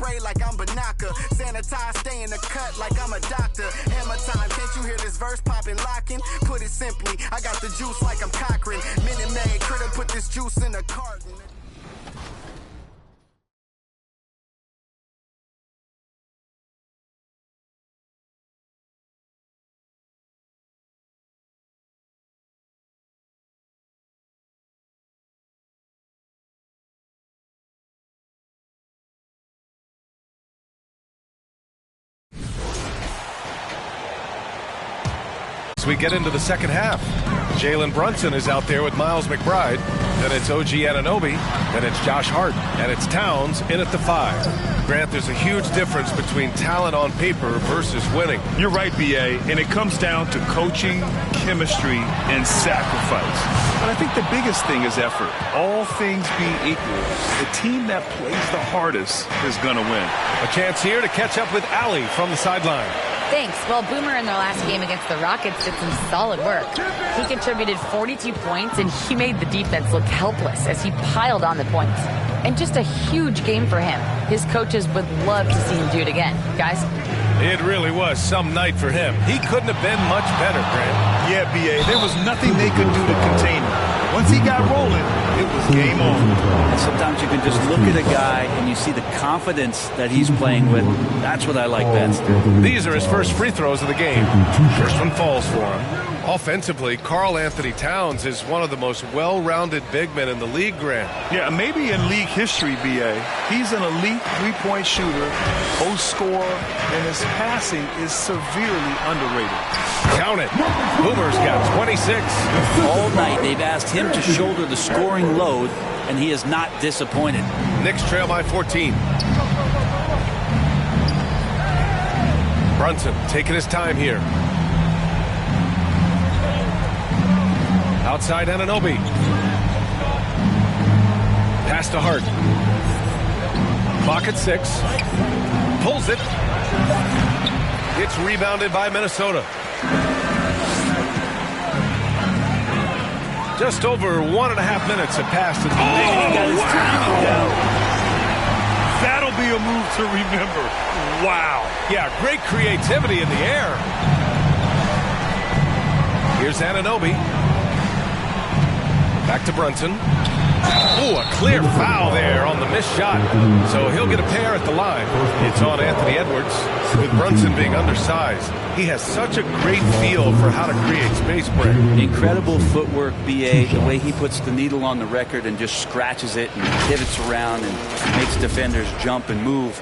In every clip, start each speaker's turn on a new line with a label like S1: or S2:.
S1: spray like I'm Banaka. Sanitize, stay in the cut like I'm a doctor. Hammer time, can't you hear this verse popping, locking? Put it simply, I got the juice like I'm Cochran. Minute Maid, critter put this juice in a carton.
S2: We get into the second half. Jalen Brunson is out there with Miles McBride. Then it's OG Anunoby. Then it's Josh Hart. And it's Towns in at the 5. Grant, there's a huge difference between talent on paper versus winning.
S3: You're right, B.A., and it comes down to coaching, chemistry, and sacrifice. But I think the biggest thing is effort. All things being equal, the team that plays the hardest is going to win.
S2: A chance here to catch up with Allie from the sideline.
S4: Thanks. Well, Boomer in their last game against the Rockets did some solid work. He contributed 42 points, and he made the defense look helpless as he piled on the points. And just a huge game for him. His coaches would love to see him do it again. Guys?
S2: It really was some night for him. He couldn't have been much better, Grant.
S3: Yeah, B.A., there was nothing they could do to contain him. Once he got rolling, it was game on.
S5: And sometimes you can just look at a guy and you see the confidence that he's playing with. That's what I like best.
S2: These are his first free throws of the game. First one falls for him. Offensively, Karl Anthony Towns is one of the most well-rounded big men in the league, Grant.
S3: Yeah, maybe in league history, B.A. He's an elite three-point shooter, post scorer, and his passing is severely underrated.
S2: Count it. Boomer's got 26.
S5: All night they've asked him to shoulder the scoring load, and he is not disappointed.
S2: Knicks trail by 14. Brunson taking his time here. Outside Anunoby. Pass to Hart. Clock at 6. Pulls it. It's rebounded by Minnesota. Just over 1.5 minutes have passed.
S3: He got his timing down. That'll be a move to remember. Wow.
S2: Yeah, great creativity in the air. Here's Anunoby. Back to Brunson. Ooh, a clear foul there on the missed shot. So he'll get a pair at the line. It's on Anthony Edwards. With Brunson being undersized, he has such a great feel for how to create space, Brent.
S5: Incredible footwork, B.A. The way he puts the needle on the record and just scratches it and pivots around and makes defenders jump and move.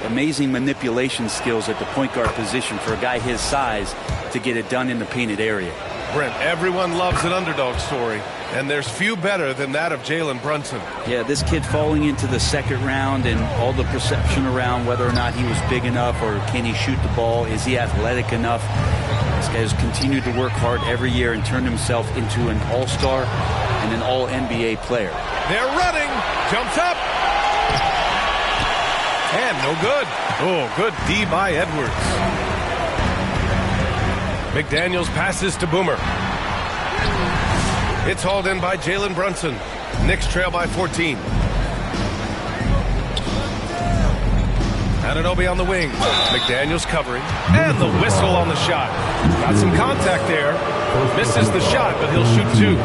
S5: Amazing manipulation skills at the point guard position for a guy his size to get it done in the painted area.
S2: Brent, everyone loves an underdog story, and there's few better than that of Jalen Brunson.
S5: Yeah, this kid falling into the second round and all the perception around whether or not he was big enough or can he shoot the ball, is he athletic enough? This guy has continued to work hard every year and turned himself into an all-star and an all-NBA player.
S2: They're running, jumps up, and no good. Oh, good D by Edwards. McDaniels passes to Boomer. It's hauled in by Jalen Brunson. Knicks trail by 14. Anunoby on the wing. McDaniels covering. And the whistle on the shot. Got some contact there. Misses the shot, but he'll shoot 2.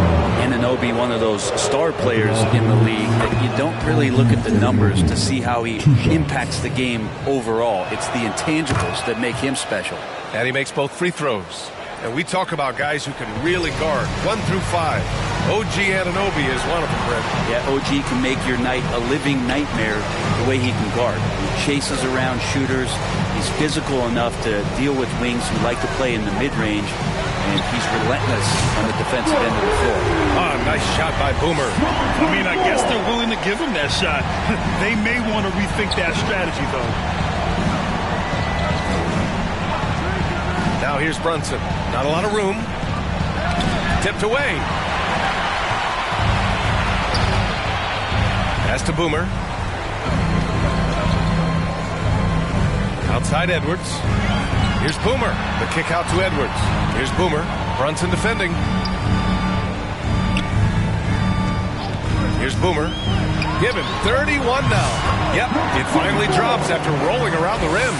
S5: Anunoby, one of those star players in the league that you don't really look at the numbers to see how he impacts the game overall. It's the intangibles that make him special.
S2: And he makes both free throws. And we talk about guys who can really guard 1 through 5. OG Anunoby is one of them, Brent.
S5: Yeah, OG can make your night a living nightmare the way he can guard. He chases around shooters. He's physical enough to deal with wings who like to play in the mid-range. And he's relentless on the defensive end of the floor.
S2: Ah, nice shot by Boomer.
S3: I mean, I guess they're willing to give him that shot. They may want to rethink that strategy, though.
S2: Now here's Brunson. Not a lot of room. Tipped away. Pass to Boomer. Outside Edwards. Here's Boomer. The kick out to Edwards. Here's Boomer. Brunson defending. Here's Boomer. Given 31 now. Yep, it finally drops after rolling around the rim.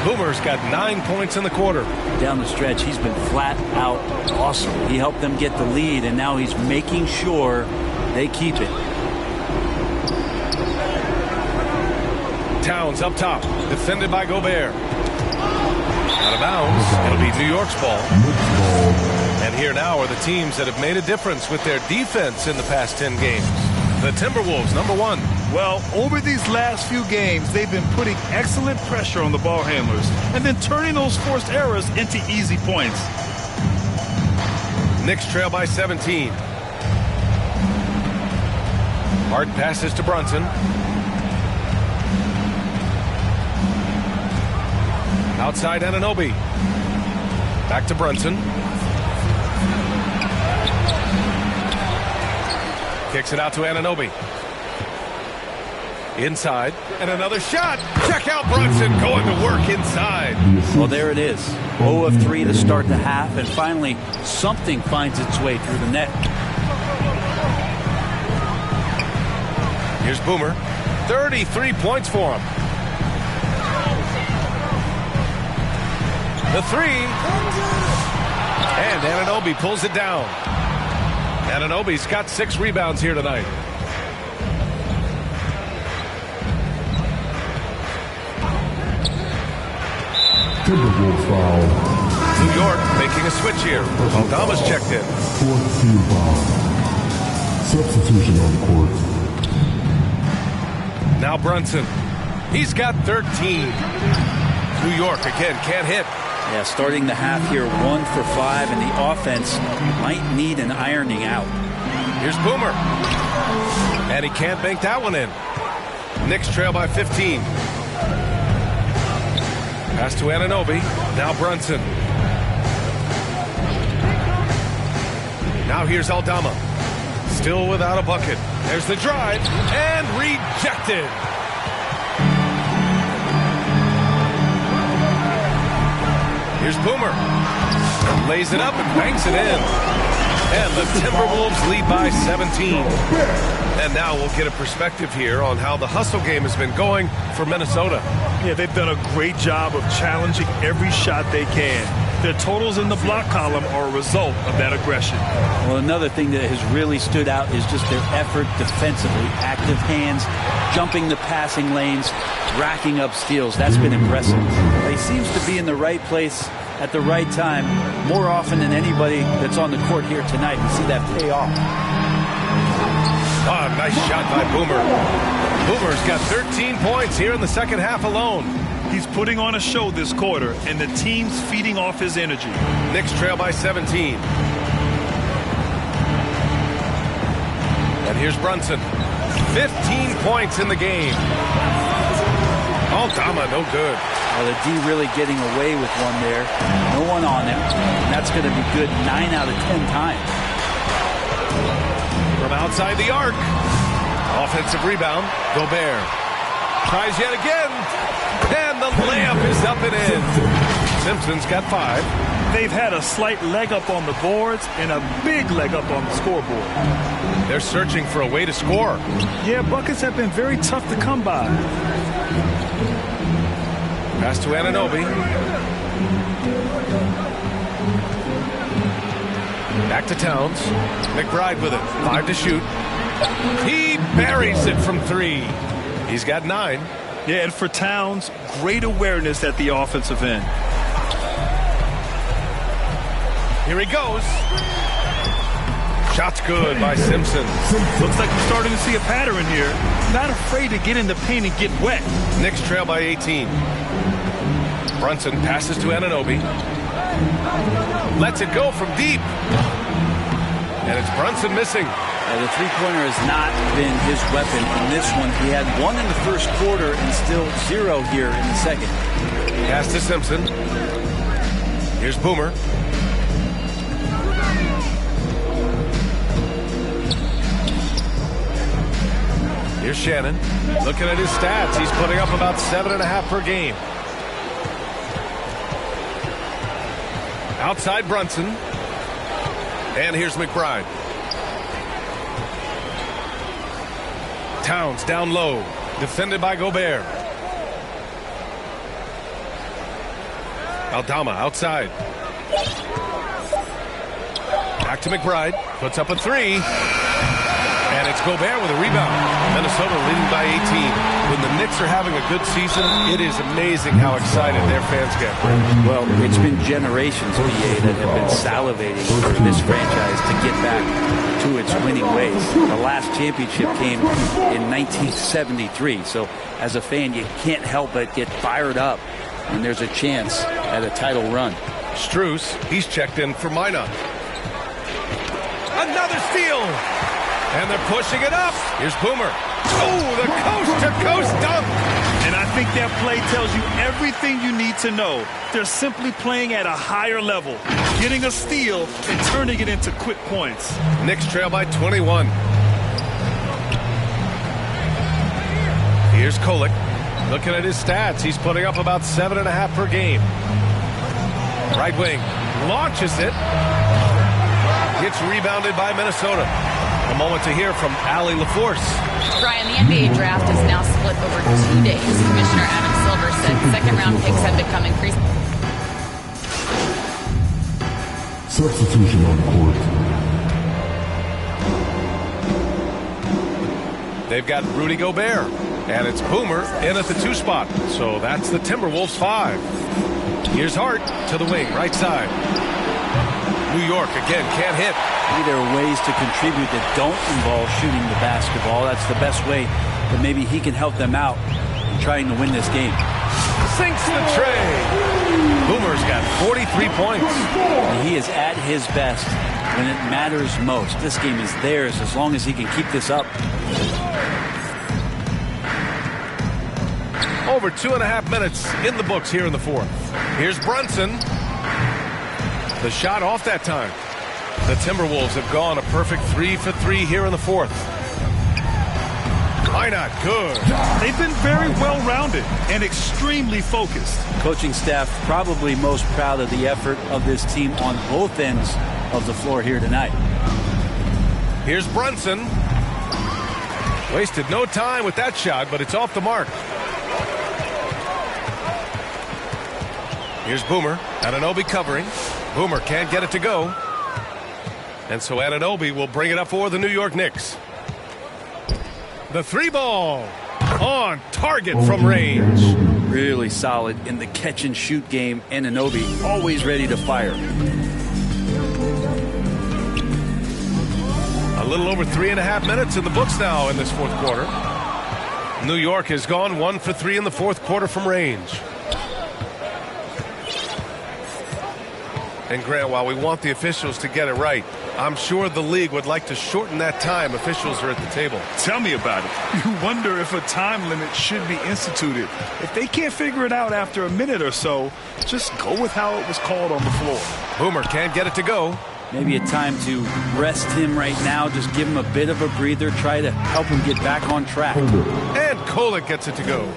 S2: Boomer's got 9 points in the quarter.
S5: Down the stretch, he's been flat out awesome. He helped them get the lead, and now he's making sure they keep it.
S2: Towns up top, defended by Gobert. Out of bounds, it'll be New York's ball. And here now are the teams that have made a difference with their defense in the past 10 games. The Timberwolves, number 1.
S3: Well, over these last few games, they've been putting excellent pressure on the ball handlers and then turning those forced errors into easy points.
S2: Knicks trail by 17. Hart passes to Brunson. Outside Anunoby. Back to Brunson. Kicks it out to Anunoby. Inside. And another shot. Check out Brunson going to work inside.
S5: Well, there it is. 0 of 3 to start the half, and finally something finds its way through the net.
S2: Here's Boomer. 33 points for him. The 3. And Anunoby pulls it down. Anunoby's got 6 rebounds here tonight.
S6: Timberwolves foul.
S2: New York making a switch here. Aldama's checked in.
S6: Fourth team foul. Substitution on the court.
S2: Now Brunson. He's got 13. New York again can't hit.
S5: Yeah, starting the half here 1 for 5, and the offense might need an ironing out.
S2: Here's Boomer. And he can't bank that one in. Knicks trail by 15. Pass to Anunoby. Now Brunson. Now here's Aldama. Still without a bucket. There's the drive. And rejected. Here's Boomer. Lays it up and banks it in. And the Timberwolves lead by 17. And now we'll get a perspective here on how the hustle game has been going for Minnesota.
S3: Yeah, they've done a great job of challenging every shot they can. Their totals in the block column are a result of that aggression.
S5: Well, another thing that has really stood out is just their effort defensively. Active hands, jumping the passing lanes, racking up steals. That's been impressive. He seems to be in the right place at the right time more often than anybody that's on the court here tonight. You see that pay off.
S2: Ah, nice shot by Boomer. Boomer's got 13 points here in the second half alone.
S3: He's putting on a show this quarter, and the team's feeding off his energy.
S2: Knicks trail by 17. And here's Brunson. 15 points in the game. Aldama, no good.
S5: Well, the D really getting away with one there. No one on him. And that's going to be good 9 out of 10 times.
S2: From outside the arc. Offensive rebound. Gobert. Tries yet again. And the layup is up and in. Simpson's got 5.
S3: They've had a slight leg up on the boards and a big leg up on the scoreboard.
S2: They're searching for a way to score.
S3: Yeah, buckets have been very tough to come by.
S2: Pass to Anunoby. Back to Towns. McBride with it. 5 to shoot. He buries it from 3. He's got 9.
S3: Yeah, and for Towns, great awareness at the offensive end.
S2: Here he goes. Shot's good by Simpson.
S3: Looks like we're starting to see a pattern here. Not afraid to get in the paint and get wet.
S2: Knicks trail by 18. Brunson passes to Anunoby. Lets it go from deep. And it's Brunson missing.
S5: The three-pointer has not been his weapon in this one. He had 1 in the first quarter and still 0 here in the second.
S2: Pass to Simpson. Here's Boomer. Here's Shannon. Looking at his stats, he's putting up about 7.5 per game. Outside Brunson. And here's McBride. Towns down low, defended by Gobert. Aldama outside. Back to McBride. Puts up a three. And it's Gobert with a rebound. Minnesota leading by 18. When the Knicks are having a good season, it is amazing how excited their fans get.
S5: Well, it's been generations, BA, that have been salivating for this franchise to get back to its winning ways. The last championship came in 1973. So as a fan, you can't help but get fired up when there's a chance at a title run.
S2: Strus, he's checked in for Minot. Another steal! And they're pushing it up. Here's Boomer. Oh, the coast-to-coast dunk!
S3: And I think that play tells you everything you need to know. They're simply playing at a higher level, getting a steal and turning it into quick points.
S2: Knicks trail by 21. Here's Kolek. Looking at his stats, he's putting up about 7.5 per game. Right wing, launches it. Gets rebounded by Minnesota. A moment to hear from Allie LaForce.
S4: Brian, the NBA draft is now split over 2 days. Commissioner Adam Silver said second-round picks have become increasingly.
S6: Substitution on court.
S2: They've got Rudy Gobert. And it's Boomer in at the 2 spot. So that's the Timberwolves 5. Here's Hart to the wing, right side. New York, again, can't hit.
S5: Maybe there are ways to contribute that don't involve shooting the basketball. That's the best way that maybe he can help them out in trying to win this game.
S2: Sinks the tray. Boomer's got 43 points.
S5: And he is at his best when it matters most. This game is theirs as long as he can keep this up.
S2: Over 2.5 minutes in the books here in the fourth. Here's Brunson. The shot off that time. The Timberwolves have gone a perfect 3 for 3 here in the fourth. Why not? Good.
S3: They've been very well-rounded and extremely focused.
S5: Coaching staff probably most proud of the effort of this team on both ends of the floor here tonight.
S2: Here's Brunson. Wasted no time with that shot, but it's off the mark. Here's Boomer. Anunoby covering. Boomer can't get it to go. And so Anunoby will bring it up for the New York Knicks. The 3-ball on target from range.
S5: Really solid in the catch-and-shoot game. Anunoby always ready to fire.
S2: A little over 3.5 minutes in the books now in this fourth quarter. New York has gone 1 for 3 in the fourth quarter from range. And Grant, while we want the officials to get it right, I'm sure the league would like to shorten that time officials are at the table.
S3: Tell me about it. You wonder if a time limit should be instituted. If they can't figure it out after a minute or so, just go with how it was called on the floor.
S2: Boomer can't get it to go.
S5: Maybe a time to rest him right now. Just give him a bit of a breather. Try to help him get back on track.
S2: And Kolek gets it to go.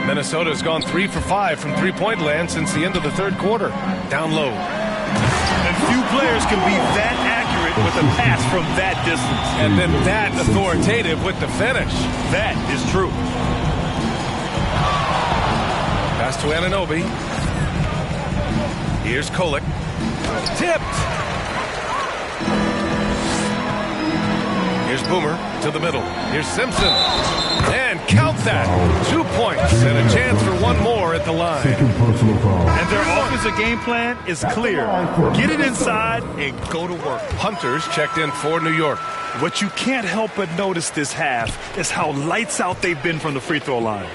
S2: Minnesota's gone 3 for 5 from three-point land since the end of the third quarter. Down low.
S3: And few players can be that accurate with a pass from that distance.
S2: And then that authoritative with the finish.
S3: That is true.
S2: Pass to Anunoby. Here's Kolek. Tipped. Here's Boomer to the middle. Here's Simpson. And count that. 2 points and a chance for one more at the line.
S3: And their offensive game plan is clear. Get it inside and go to work.
S2: Hunters checked in for New York.
S3: What you can't help but notice this half is how lights out they've been from the free throw line.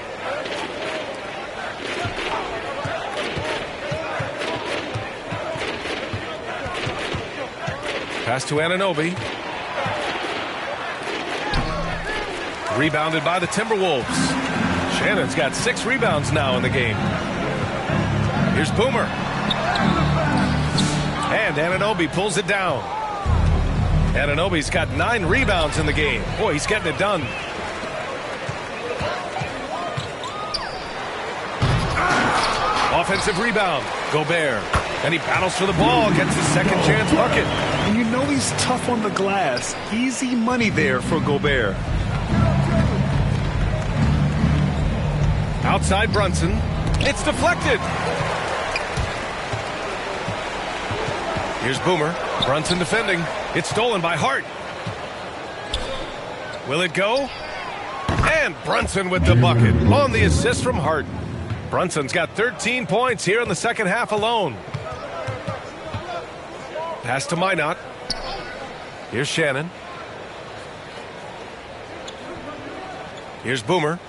S2: Pass to Anunoby. Rebounded by the Timberwolves. Shannon's got 6 rebounds now in the game. Here's Boomer. And Anunoby pulls it down. Anunoby's got 9 rebounds in the game. Boy, he's getting it done. Offensive rebound. Gobert. And he battles for the ball, gets his second chance bucket.
S3: And you know he's tough on the glass. Easy money there for Gobert.
S2: Outside Brunson. It's deflected. Here's Boomer. Brunson defending. It's stolen by Hart. Will it go? And Brunson with the bucket on the assist from Hart. Brunson's got 13 points here in the second half alone. Pass to Minot. Here's Shannon. Here's Boomer.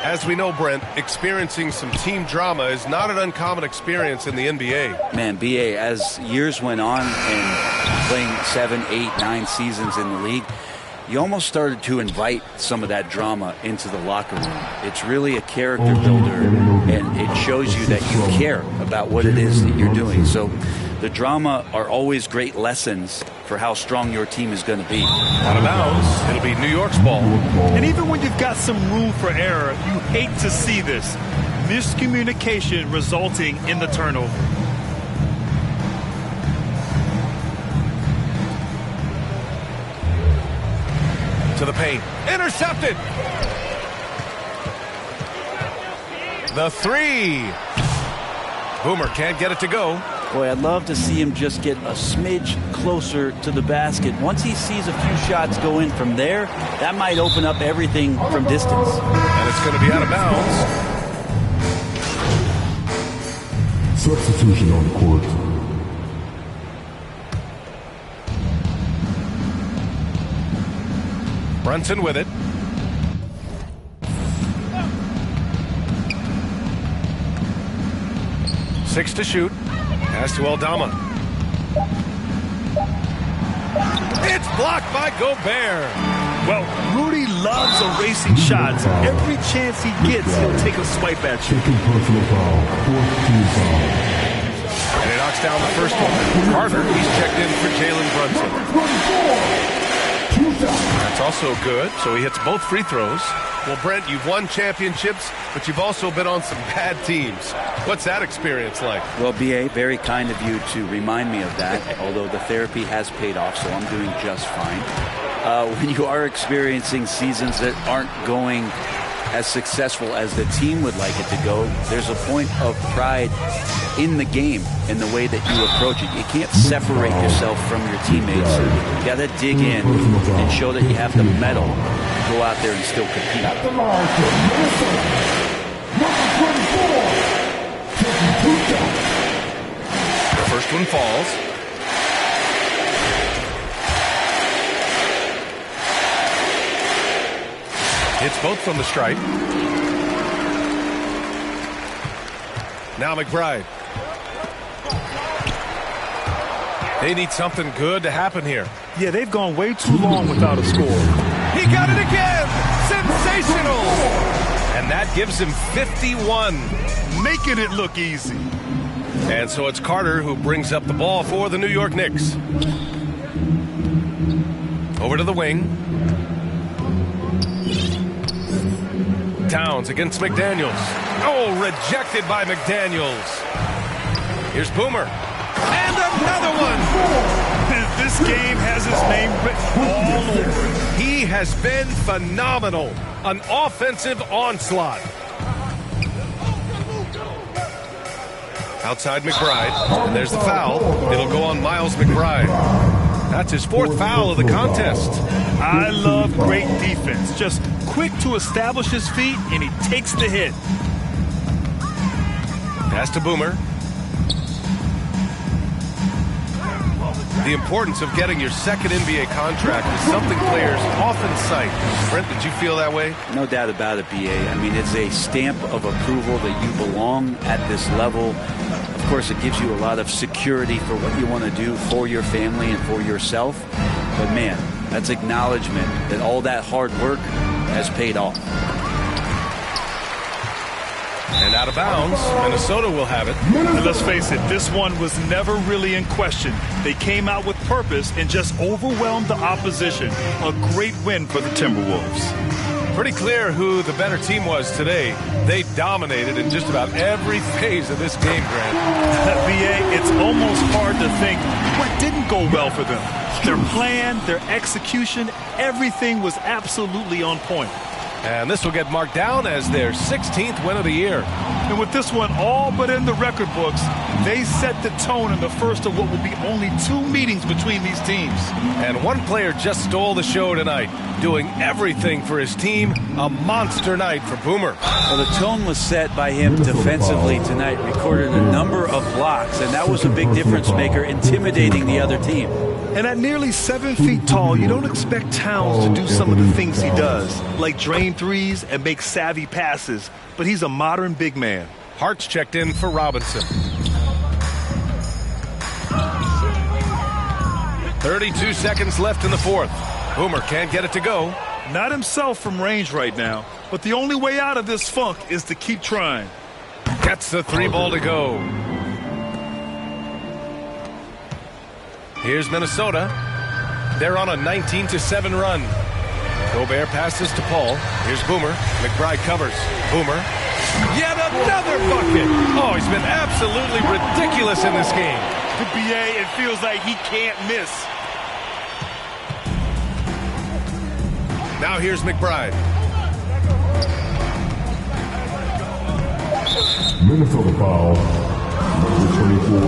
S2: As we know, Brent, experiencing some team drama is not an uncommon experience in the NBA.
S5: Man, BA, as years went on and playing 7, 8, 9 seasons in the league, you almost started to invite some of that drama into the locker room. It's really a character builder, and it shows you that you care about what it is that you're doing. So the drama are always great lessons for how strong your team is going to be.
S2: Out of bounds. It'll be New York's ball.
S3: And even when you've got some room for error, you hate to see this. Miscommunication resulting in the turnover.
S2: To the paint. Intercepted. The three. Boomer can't get it to go.
S5: Boy, I'd love to see him just get a smidge closer to the basket. Once he sees a few shots go in from there, that might open up everything from distance.
S2: And it's going to be out of bounds.
S6: Substitution on the court.
S2: Brunson with it. Six to shoot. Pass to Aldama. It's blocked by Gobert.
S3: Well, Rudy loves erasing shots. Every chance he gets, he'll take a swipe at you.
S6: Taking personal foul. Fourth team foul.
S2: And he knocks down the first one. Carter, he's checked in for Jalen Brunson. That's also good, so he hits both free throws. Well, Brent, you've won championships, but you've also been on some bad teams. What's that experience like?
S5: Well, B.A., very kind of you to remind me of that, although the therapy has paid off, so I'm doing just fine. When you are experiencing seasons that aren't going as successful as the team would like it to go, there's a point of pride in the game and the way that you approach it. You can't separate yourself from your teammates. You got to dig in and show that you have the mettle to go out there and still compete.
S2: The first one falls. Hits both from the stripe. Now McBride. They need something good to happen here.
S3: Yeah, they've gone way too long without a score.
S2: He got it again! Sensational! And that gives him 51.
S3: Making it look easy.
S2: And so it's Carter who brings up the ball for the New York Knicks. Over to the wing. Towns against McDaniels. Oh, rejected by McDaniels. Here's Boomer. And another one.
S3: This game has his name written all over it.
S2: He has been phenomenal. An offensive onslaught. Outside McBride. And there's the foul. It'll go on Miles McBride. That's his fourth foul of the contest.
S3: I love great defense. Just quick to establish his feet, and he takes the hit.
S2: Pass to Boomer. The importance of getting your second NBA contract is something players often cite. Brent, did you feel that way?
S5: No doubt about it, B.A. I mean, it's a stamp of approval that you belong at this level. Of course, it gives you a lot of security for what you want to do for your family and for yourself. But, man, that's acknowledgement that all that hard work has paid off.
S2: And out of bounds, Minnesota will have it.
S3: And let's face it, this one was never really in question. They came out with purpose and just overwhelmed the opposition. A great win for the Timberwolves.
S2: Pretty clear who the better team was today. They dominated in just about every phase of this game, Grant.
S3: BA, it's almost hard to think what didn't go well for them. Their plan, their execution, everything was absolutely on point.
S2: And this will get marked down as their 16th win of the year.
S3: And with this one all but in the record books, they set the tone in the first of what will be only 2 meetings between these teams.
S2: And one player just stole the show tonight, doing everything for his team. A monster night for Boomer.
S5: Well, the tone was set by him defensively tonight. Recorded a number of blocks, and that was a big difference maker, intimidating the other team.
S3: And at nearly 7 feet tall, you don't expect Towns to do some of the things he does, like drain threes and make savvy passes. But he's a modern big man.
S2: Hart's checked in for Robinson. 32 seconds left in the fourth. Boomer can't get it to go.
S3: Not himself from range right now, but the only way out of this funk is to keep trying.
S2: Gets the 3 ball to go. Here's Minnesota. They're on a 19-7 run. Gobert passes to Paul. Here's Boomer. McBride covers. Boomer. Yet another bucket. Oh, he's been absolutely ridiculous in this game.
S3: To BA, it feels like he can't miss.
S2: Now here's McBride.
S6: Minnesota foul. Number 24.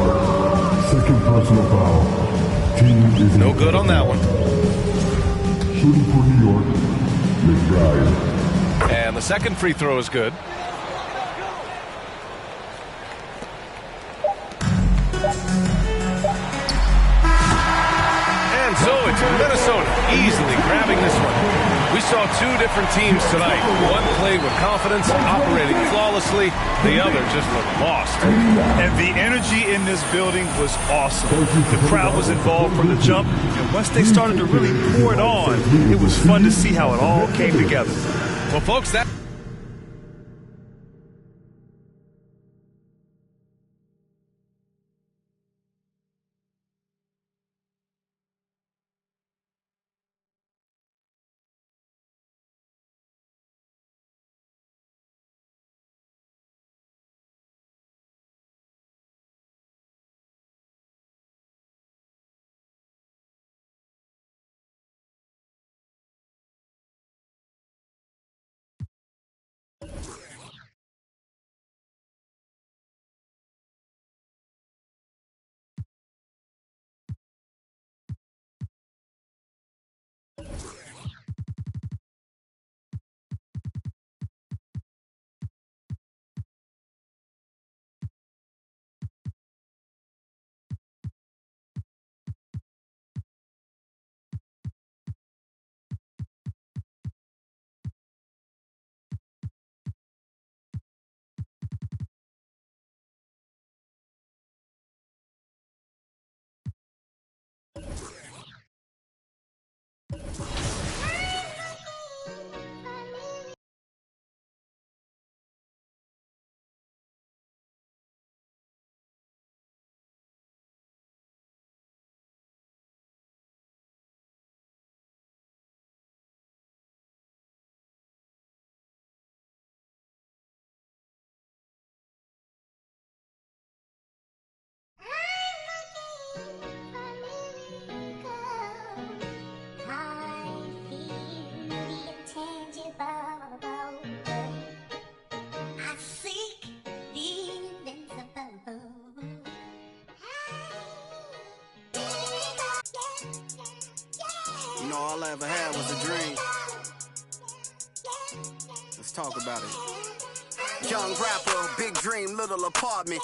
S6: Second personal foul. Team is
S2: No good on that one.
S6: Shooting for New York, McBride.
S2: And the second free throw is good. And so it's Minnesota easily grabbing this one. We saw 2 different teams tonight. One played with confidence, operating flawlessly. The other just looked lost.
S3: And the energy in this building was awesome. The crowd was involved from the jump, and once they started to really pour it on, it was fun to see how it all came together.
S2: Well, folks, that...
S1: You know, all I ever had was a dream. Let's talk about it. Young rapper, big dream, little apartment.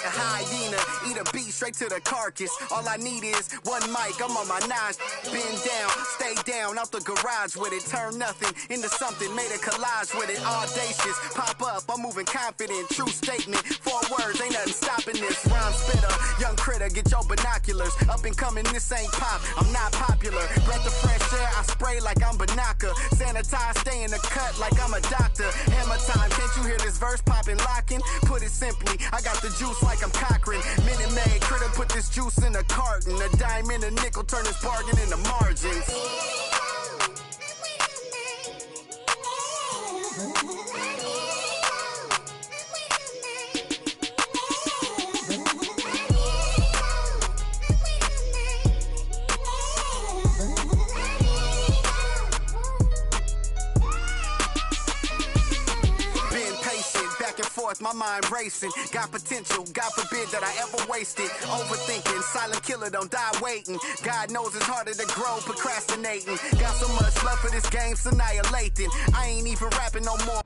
S1: A hyena, eat a beat straight to the carcass. All I need is one mic, I'm on my nines. Bend down, stay down, out the garage with it. Turn nothing into something, made a collage with it. Audacious, pop up, I'm moving confident. True statement, 4 words, ain't nothing stopping this. Rhyme spitter, young critter, get your binoculars. Up and coming, this ain't pop, I'm not popular. Breath of fresh air, I spray like I'm Banaka. Sanitize, stay in the cut like I'm a doctor. Hammer time, can't you hear this verse popping, locking? Put it simply, I got the juice like I'm Cochran. Minute Maid, critter put this juice in a carton. A dime and a nickel turn this bargain into margins. my mind racing. Got potential, God forbid that I ever waste it. Overthinking, silent killer, don't die waiting. God knows it's harder to grow, procrastinating. Got so much love for this game's annihilating. I ain't even rapping no more.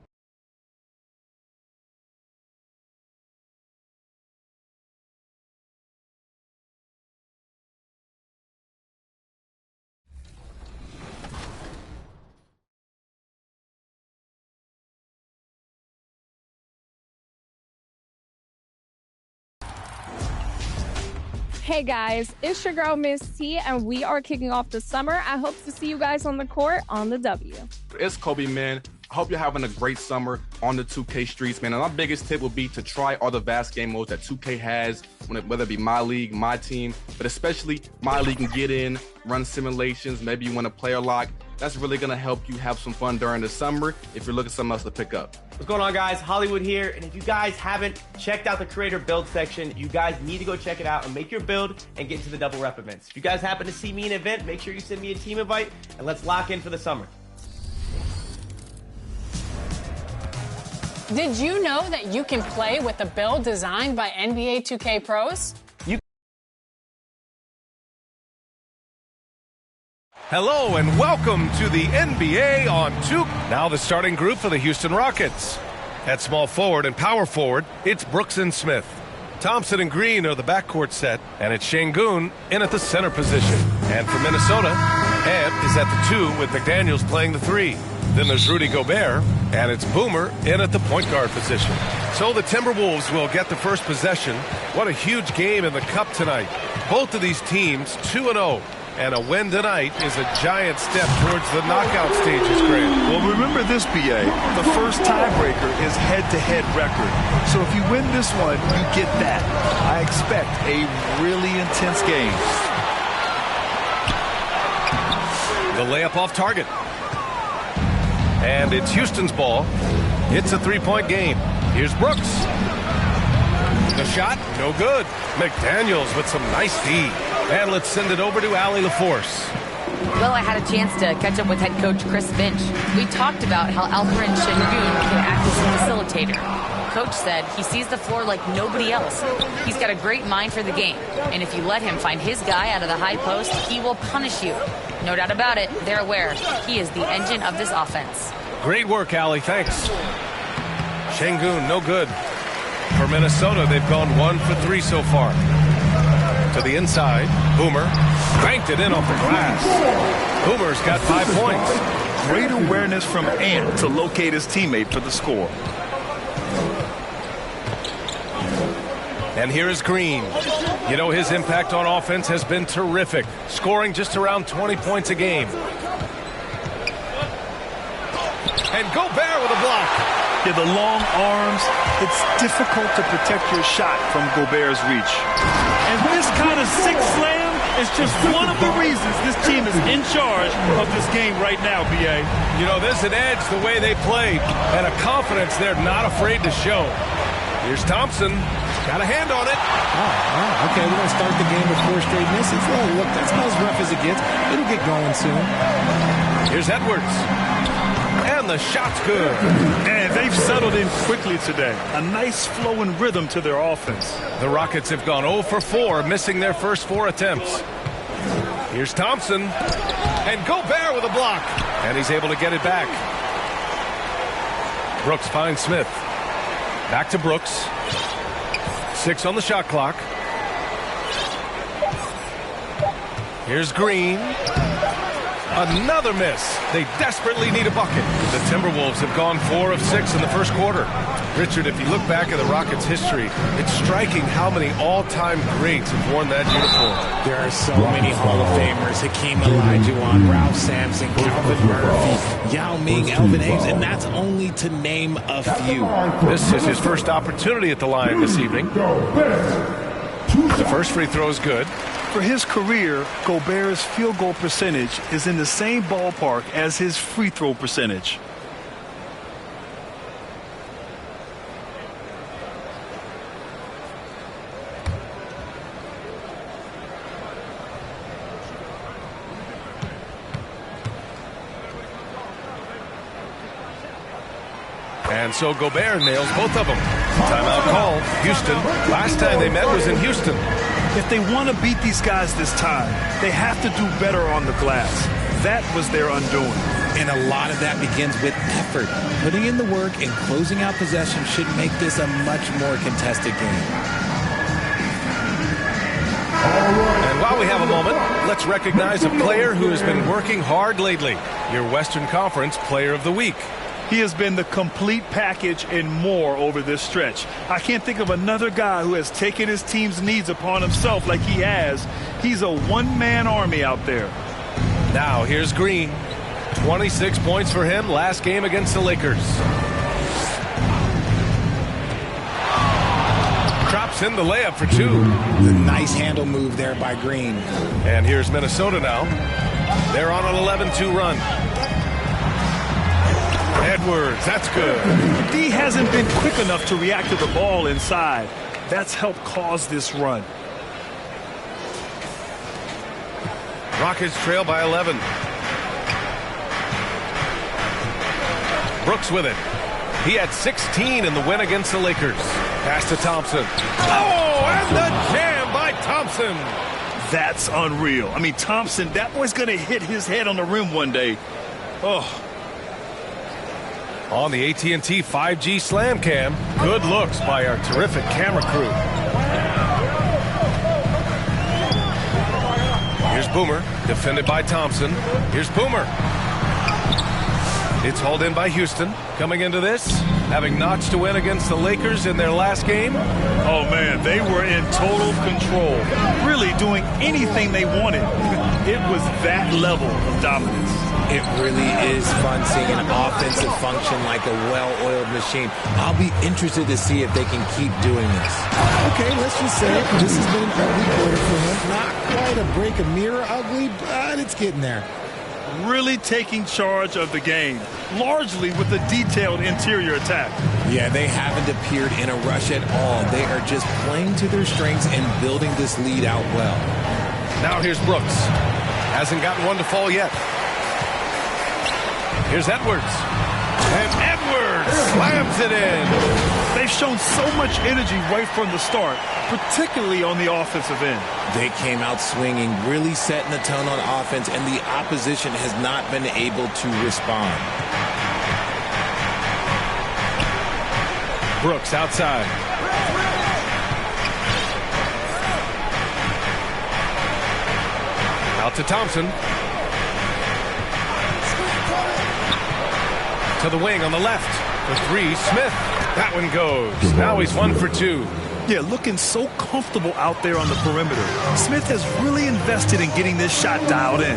S7: Hey guys, it's your girl Miss T, and we are kicking off the summer. I hope to see you guys on the court on the W.
S8: It's Kobe, man. I hope you're having a great summer on the 2K streets, man. And my biggest tip would be to try all the vast game modes that 2K has, whether it be My League, My Team, but especially My League and get in, run simulations, maybe you want a player lock. That's really going to help you have some fun during the summer if you're looking for something else to pick up.
S9: What's going on, guys? Hollywood here, and if you guys haven't checked out the creator build section, you guys need to go check it out and make your build and get into the double rep events. If you guys happen to see me in an event, make sure you send me a team invite, and let's lock in for the summer.
S10: Did you know that you can play with a build designed by NBA 2K pros?
S2: Hello and welcome to the NBA on 2. Now the starting group for the Houston Rockets. At small forward and power forward, it's Brooks and Smith. Thompson and Green are the backcourt set, and it's Şengün in at the center position. And for Minnesota, Ed is at the 2 with McDaniels playing the 3. Then there's Rudy Gobert, and it's Boomer in at the point guard position. So the Timberwolves will get the first possession. What a huge game in the Cup tonight. Both of these teams 2-0. And a win tonight is a giant step towards the knockout stages, Grant.
S3: Well, remember this, BA. The first tiebreaker is head-to-head record. So if you win this one, you get that. I expect a really intense game.
S2: The layup off target. And it's Houston's ball. It's a three-point game. Here's Brooks. The shot, no good. McDaniels with some nice D. And let's send it over to Allie LaForce.
S4: Well, I had a chance to catch up with head coach Chris Finch. We talked about how Alperen Şengün can act as a facilitator. Coach said he sees the floor like nobody else. He's got a great mind for the game. And if you let him find his guy out of the high post, he will punish you. No doubt about it, they're aware he is the engine of this offense.
S2: Great work, Allie. Thanks. Şengün, no good. For Minnesota, they've gone 1 for 3 so far. To the inside, Boomer banked it in off the glass. Boomer's got 5 points.
S3: Great awareness from Ant to locate his teammate for the score.
S2: And here is Green. You know, his impact on offense has been terrific, scoring just around 20 points a game. And Gobert with a block.
S3: Yeah, the long arms, it's difficult to protect your shot from Gobert's reach. And this kind of six slam is just one of the reasons this team is in charge of this game right now, BA.
S2: You know, there's an edge the way they played and a confidence they're not afraid to show. Here's Thompson. Got a hand on it.
S11: Okay, we're going to start the game with 4 straight misses. Oh, look, that's not as rough as it gets. It'll get going soon.
S2: Here's Edwards. And the shot's good.
S3: And they've settled in quickly today. A nice flow and rhythm to their offense.
S2: The Rockets have gone 0 for 4, missing their first 4 attempts. Here's Thompson. And Gobert with a block. And he's able to get it back. Brooks finds Smith. Back to Brooks. 6 on the shot clock. Here's Green. Another miss. They desperately need a bucket. The Timberwolves have gone 4 of 6 in the first quarter. Richard, if you look back at the Rockets' history, it's striking how many all-time greats have worn that uniform.
S11: There are so many Hall of Famers. Hakeem Olajuwon, Ralph Sampson, Calvin Murphy, Yao Ming, Elvin Hayes, and that's only to name a few.
S2: This is his first opportunity at the line this evening. The first free throw is good.
S3: For his career, Gobert's field goal percentage is in the same ballpark as his free throw percentage.
S2: And so Gobert nails both of them. Timeout called. Houston. Last time they met was in Houston.
S3: If they want to beat these guys this time, they have to do better on the glass. That was their undoing.
S11: And a lot of that begins with effort. Putting in the work and closing out possession should make this a much more contested game.
S2: And while we have a moment, let's recognize a player who has been working hard lately. Your Western Conference Player of the Week.
S3: He has been the complete package and more over this stretch. I can't think of another guy who has taken his team's needs upon himself like he has. He's a one-man army out there.
S2: Now here's Green. 26 points for him last game against the Lakers. Drops in the layup for two.
S11: The nice handle move there by Green.
S2: And here's Minnesota now. They're on an 11-2 run. Edwards, that's good.
S3: D hasn't been quick enough to react to the ball inside. That's helped cause this run.
S2: Rockets trail by 11. Brooks with it. He had 16 in the win against the Lakers. Pass to Thompson. Oh, and the jam by Thompson.
S3: That's unreal. I mean, Thompson, that boy's going to hit his head on the rim one day. Oh.
S2: On the AT&T 5G Slam Cam, good looks by our terrific camera crew. Here's Boomer, defended by Thompson. Here's Boomer. It's hauled in by Houston. Coming into this, having notched a win against the Lakers in their last game.
S3: Oh, man, they were in total control, really doing anything they wanted. It was that level of dominance.
S11: It really is fun seeing an offensive function like a well-oiled machine. I'll be interested to see if they can keep doing this. Okay, let's just say this has been an ugly quarter for him. Not quite a break a mirror ugly, but it's getting there.
S3: Really taking charge of the game, largely with a detailed interior attack.
S11: Yeah, they haven't appeared in a rush at all. They are just playing to their strengths and building this lead out well.
S2: Now here's Brooks. Hasn't gotten one to fall yet. Here's Edwards. And Edwards slams it in.
S3: They've shown so much energy right from the start, particularly on the offensive end.
S11: They came out swinging, really setting the tone on offense, and the opposition has not been able to respond.
S2: Brooks outside. Out to Thompson. To the wing on the left. For three, Smith. That one goes. Now he's 1 for 2.
S3: Yeah, looking so comfortable out there on the perimeter. Smith has really invested in getting this shot dialed in.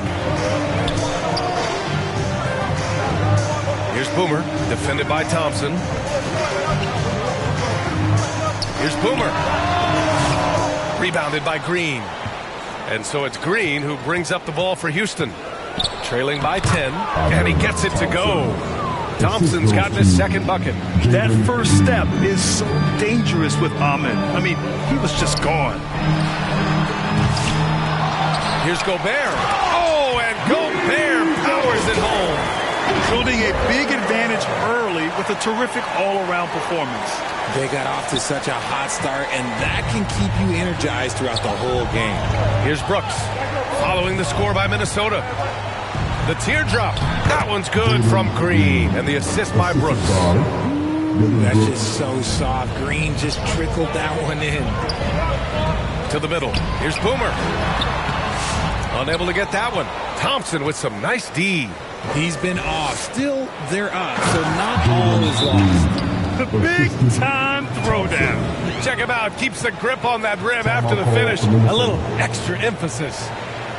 S2: Here's Boomer, defended by Thompson. Here's Boomer. Rebounded by Green. And so it's Green who brings up the ball for Houston. Trailing by 10, and he gets it to go. Thompson's gotten his second bucket.
S3: That first step is so dangerous with Ahmed. I mean, he was just gone.
S2: Here's Gobert. Oh, and Gobert powers it home.
S3: Building a big advantage early with a terrific all-around performance.
S11: They got off to such a hot start, and that can keep you energized throughout the whole game.
S2: Here's Brooks, following the score by Minnesota. The teardrop. That one's good from Green. And the assist by Brooks.
S11: That's just so soft. Green just trickled that one in.
S2: To the middle. Here's Boomer. Unable to get that one. Thompson with some nice D.
S11: He's been off. Still, they're up. So not all is lost.
S3: The big-time throwdown.
S2: Check him out. Keeps the grip on that rim after the finish. A little extra emphasis.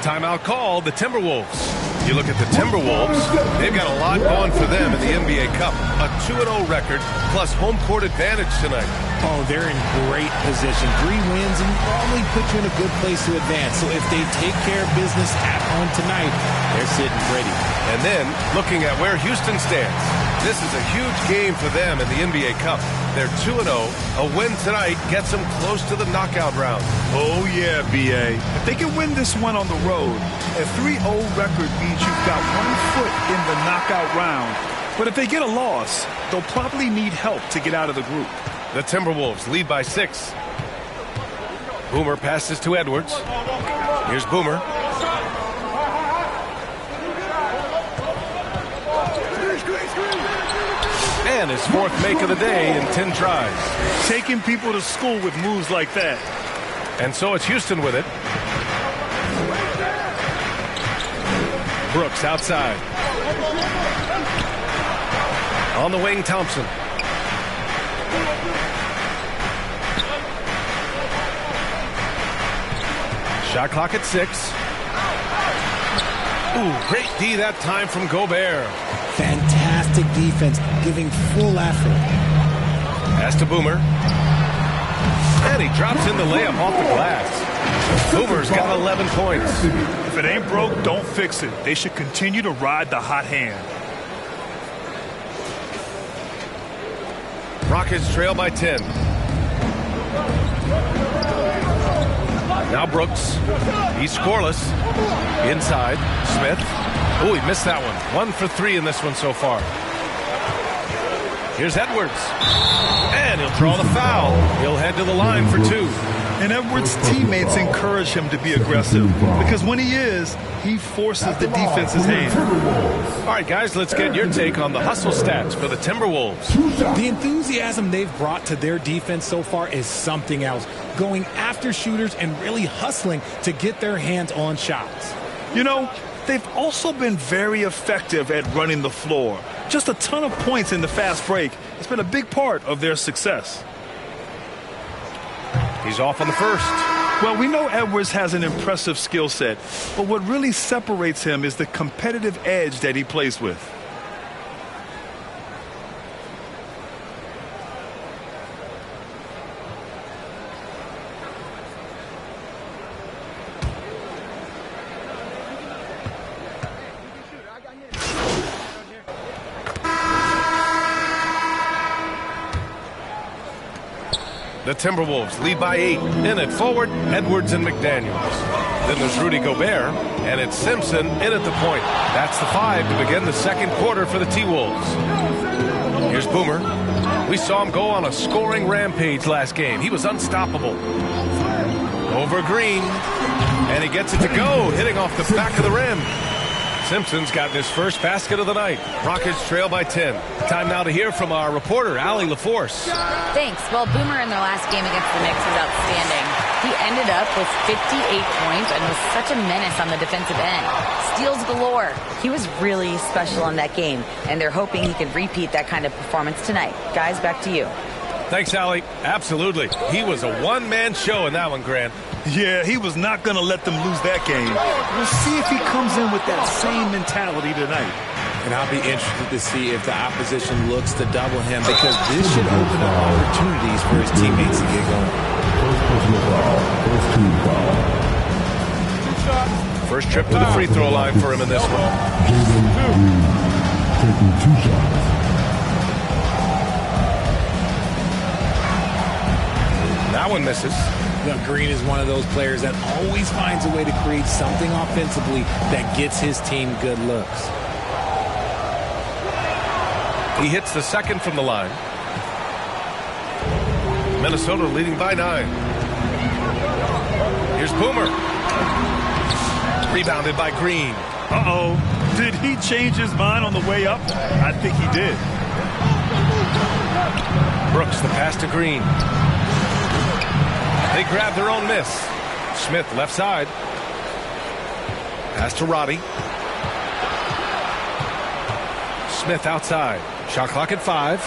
S2: Timeout call, the Timberwolves. You look at the Timberwolves, they've got a lot going for them in the NBA Cup. A 2-0 record, plus home court advantage tonight.
S11: Oh, they're in great position. 3 wins and probably put you in a good place to advance. So if they take care of business at home tonight, they're sitting pretty.
S2: And then, looking at where Houston stands, this is a huge game for them in the NBA Cup. They're 2-0. A win tonight gets them close to the knockout round.
S3: Oh, yeah, B.A. If they can win this one on the road, a 3-0 record means you've got 1 foot in the knockout round. But if they get a loss, they'll probably need help to get out of the group.
S2: The Timberwolves lead by 6. Boomer passes to Edwards. Here's Boomer. And his 4th make of the day in 10 tries.
S3: Taking people to school with moves like that.
S2: And so it's Houston with it. Brooks outside. On the wing, Thompson. Shot clock at 6. Ooh, great D that time from Gobert.
S11: Fantastic defense, giving full effort.
S2: Pass to Boomer. And he drops in the layup off the glass. Boomer's got 11 points.
S3: If it ain't broke, don't fix it. They should continue to ride the hot hand.
S2: Rockets trail by 10. Now Brooks. He's scoreless. Inside. Smith. Oh, he missed that one. 1 for 3 in this one so far. Here's Edwards. And he'll draw the foul. He'll head to the line for 2.
S3: And Edwards' teammates encourage him to be aggressive because when he is, he forces the defense's hand.
S2: All right, guys, let's get your take on the hustle stats for the Timberwolves.
S11: The enthusiasm they've brought to their defense so far is something else. Going after shooters and really hustling to get their hands on shots.
S3: You know, they've also been very effective at running the floor. Just a ton of points in the fast break. It's been a big part of their success.
S2: He's off on the first.
S3: Well, we know Edwards has an impressive skill set, but what really separates him is the competitive edge that he plays with.
S2: The Timberwolves lead by 8. In it forward, Edwards and McDaniels. Then there's Rudy Gobert, and it's Simpson in at the point. That's the 5 to begin the second quarter for the T-Wolves. Here's Boomer. We saw him go on a scoring rampage last game. He was unstoppable. Over Green, and he gets it to go, hitting off the back of the rim. Simpson's gotten his first basket of the night. Rockets trail by 10. Time now to hear from our reporter, Allie LaForce.
S4: Thanks. Well, Boomer in their last game against the Knicks was outstanding. He ended up with 58 points and was such a menace on the defensive end. Steals galore. He was really special in that game, and they're hoping he can repeat that kind of performance tonight. Guys, back to you.
S2: Thanks, Allie. Absolutely. He was a one-man show in that one, Grant.
S3: Yeah, he was not going to let them lose that game. We'll see if he comes in with that same mentality tonight.
S11: And I'll be interested to see if the opposition looks to double him because this should open up opportunities for his teammates to get going.
S2: First trip to the free throw line for him in this one.
S6: Taking 2 shots.
S2: That one misses.
S11: Green is one of those players that always finds a way to create something offensively that gets his team good looks.
S2: He hits the second from the line. Minnesota leading by 9. Here's Boomer. Rebounded by Green.
S3: Uh-oh. Did he change his mind on the way up? I think he did.
S2: Brooks, the pass to Green. They grab their own miss. Smith left side. Pass to Roddy. Smith outside. Shot clock at 5.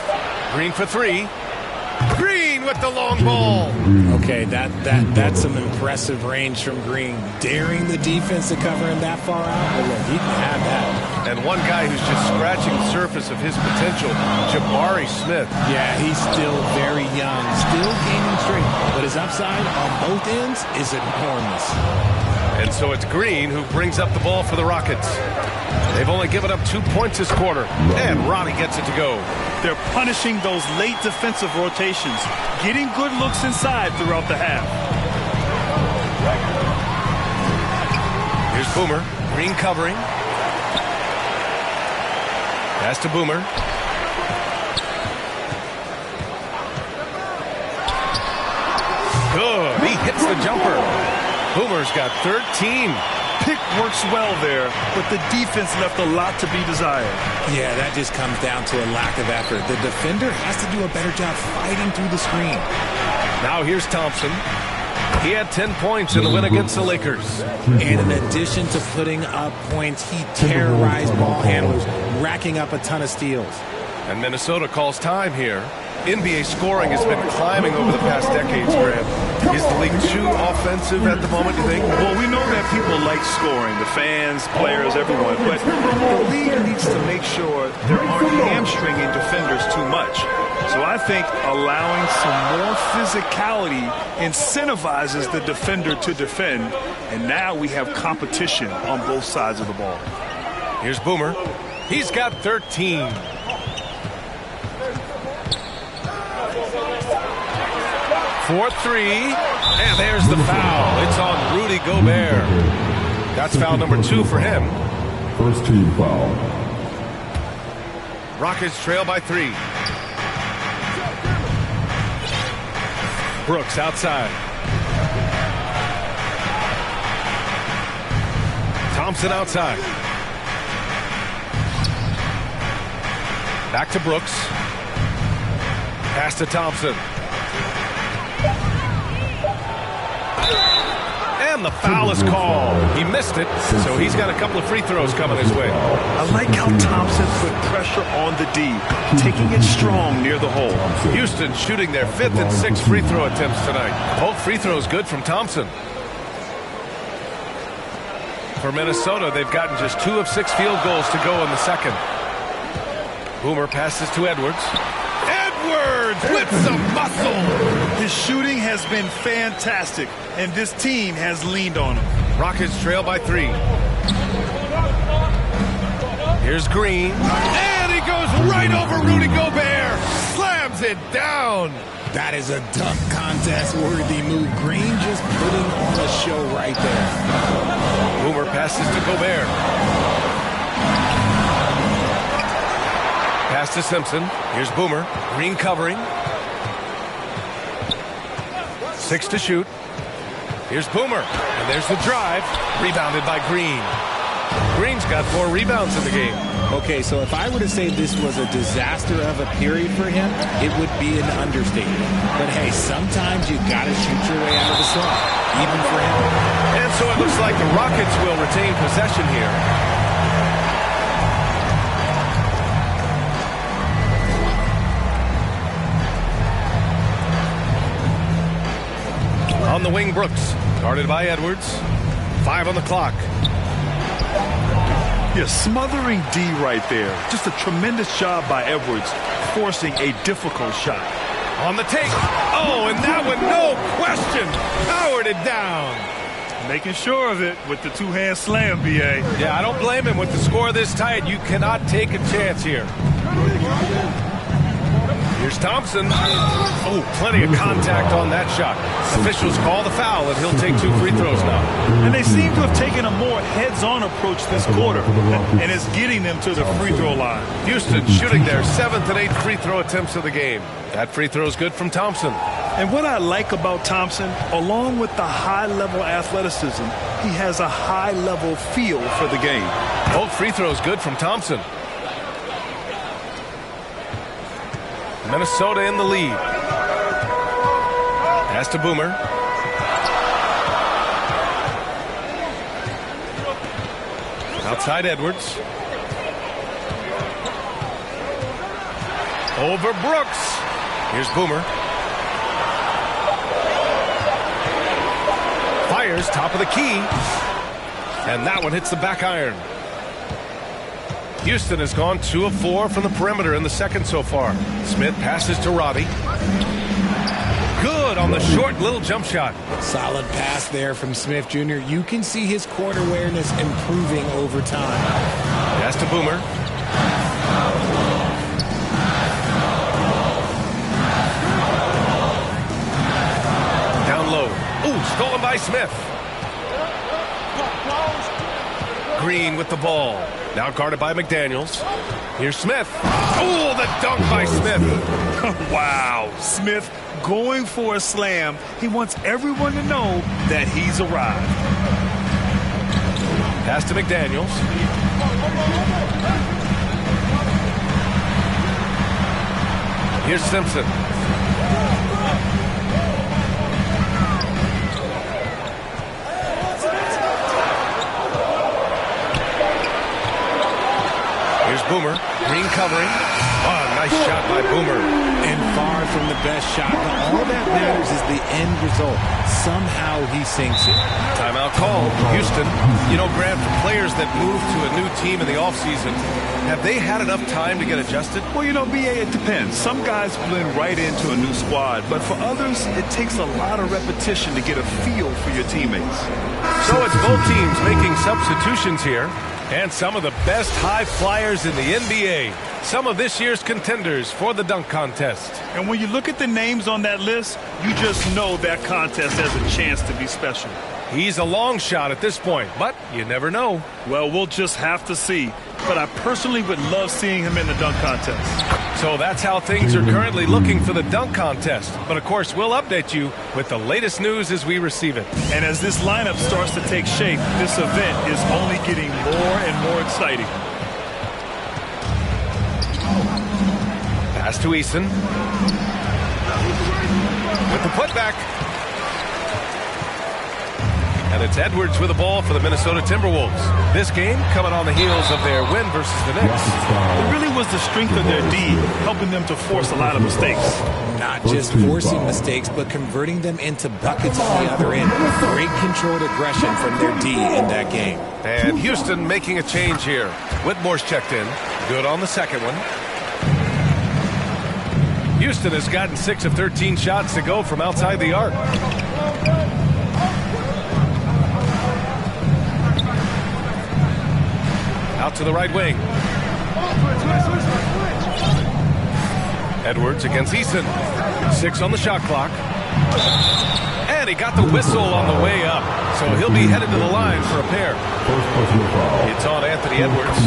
S2: Green for 3. Green with the long ball.
S11: Okay, that's some impressive range from Green. Daring the defense to cover him that far out. But look, he can have that.
S2: And one guy who's just scratching the surface of his potential, Jabari Smith.
S11: Yeah, he's still very young, still gaining strength, but his upside on both ends is enormous.
S2: And so it's Green who brings up the ball for the Rockets. They've only given up 2 points this quarter, and Roddy gets it to go.
S3: They're punishing those late defensive rotations, getting good looks inside throughout the half.
S2: Here's Boomer. Green covering. Pass to Boomer. Good. He hits the jumper. Boomer's got 13.
S3: Pick works well there, but the defense left a lot to be desired.
S11: Yeah, that just comes down to a lack of effort. The defender has to do a better job fighting through the screen.
S2: Now here's Thompson. He had 10 points in the win against the Lakers.
S11: And in addition to putting up points, he terrorized ball handlers, racking up a ton of steals.
S2: And Minnesota calls time here. NBA scoring has been climbing over the past decades, Grant. Is the league too offensive at the moment, you think?
S3: Well, we know that people like scoring, the fans, players, everyone, but the league needs to make sure there aren't hamstringing defenders too much. So I think allowing some more physicality incentivizes the defender to defend, and now we have competition on both sides of the ball.
S2: Here's Boomer. He's got 13. For 3, and there's the foul. It's on Rudy Gobert. That's foul number 2 for him.
S6: First team foul.
S2: Rockets trail by 3. Brooks outside. Thompson outside. Back to Brooks. Pass to Thompson. And the foul is called. He missed it, so he's got a couple of free throws coming his way.
S3: I like how Thompson put pressure on the D, taking it strong near the hole.
S2: Houston shooting their 5th and 6th free throw attempts tonight. Both free throws good from Thompson. For Minnesota, they've gotten just 2 of 6 field goals to go in the second. Boomer passes to Edwards. Edwards with some muscle.
S3: His shooting has been fantastic, and this team has leaned on him.
S2: Rockets trail by 3. Here's Green. And he goes right over Rudy Gobert. Slams it down.
S11: That is a dunk contest-worthy move. Green just putting on a show right there.
S2: Boomer passes to Gobert. Pass to Simpson. Here's Boomer. Green covering. 6 to shoot. Here's Boomer. And there's the drive. Rebounded by Green. Green's got 4 rebounds in the game.
S11: Okay, so if I were to say this was a disaster of a period for him, it would be an understatement. But hey, sometimes you gotta shoot your way out of the slump, even for him.
S2: And so it looks like the Rockets will retain possession here. On the wing, Brooks. Guarded by Edwards. 5 on the clock.
S3: Yeah, smothering D right there. Just a tremendous job by Edwards, forcing a difficult shot.
S2: On the take. Oh, and that one, no question, powered it down.
S3: Making sure of it with the two-hand slam, B.A.
S2: Yeah, I don't blame him with the score this tight. You cannot take a chance here. Here's Thompson. Oh, plenty of contact on that shot. Officials call the foul, and he'll take 2 free throws now.
S3: And they seem to have taken a more heads-on approach this quarter, and it's getting them to the free throw line.
S2: Houston shooting their 7th and 8th free throw attempts of the game. That free throw is good from Thompson.
S3: And what I like about Thompson, along with the high-level athleticism, he has a high-level feel for the game.
S2: Both free throws good from Thompson. Minnesota in the lead. Pass to Boomer. Outside Edwards. Over Brooks. Here's Boomer. Fires top of the key. And that one hits the back iron. Houston has gone 2 of 4 from the perimeter in the second so far. Smith passes to Robbie. Good on the short little jump shot.
S11: Solid pass there from Smith Jr. You can see his court awareness improving over time.
S2: Pass to Boomer. Down low. Ooh, stolen by Smith. Green with the ball. Now guarded by McDaniels. Here's Smith. Oh, the dunk by Smith.
S3: Wow. Smith going for a slam. He wants everyone to know that he's arrived.
S2: Pass to McDaniels. Here's Simpson. Here's Boomer. Green covering. Oh, nice shot by Boomer.
S11: And far from the best shot. But all that matters is the end result. Somehow he sinks it.
S2: Timeout call. Houston. You know, Grant, for players that move to a new team in the offseason, have they had enough time to get adjusted?
S3: Well, you know, B.A., it depends. Some guys blend right into a new squad, but for others, it takes a lot of repetition to get a feel for your teammates.
S2: So it's both teams making substitutions here. And some of the best high flyers in the NBA. Some of this year's contenders for the dunk contest.
S3: And when you look at the names on that list, you just know that contest has a chance to be special.
S2: He's a long shot at this point, but you never know.
S3: Well, we'll just have to see. But I personally would love seeing him in the dunk contest.
S2: So that's how things are currently looking for the dunk contest. But of course, we'll update you with the latest news as we receive it.
S3: And as this lineup starts to take shape, this event is only getting more and more exciting.
S2: Pass to Eason. With the putback. And it's Edwards with the ball for the Minnesota Timberwolves. This game coming on the heels of their win versus the Knicks.
S3: It really was the strength of their D helping them to force a lot of mistakes.
S11: Not just forcing mistakes, but converting them into buckets on the other end. Great controlled aggression from their D in that game.
S2: And Houston making a change here. Whitmore's checked in. Good on the second one. Houston has gotten 6 of 13 shots to go from outside the arc. Out to the right wing. Edwards against Eason. 6 on the shot clock. And he got the whistle on the way up. So he'll be headed to the line for a pair. It's on Anthony Edwards.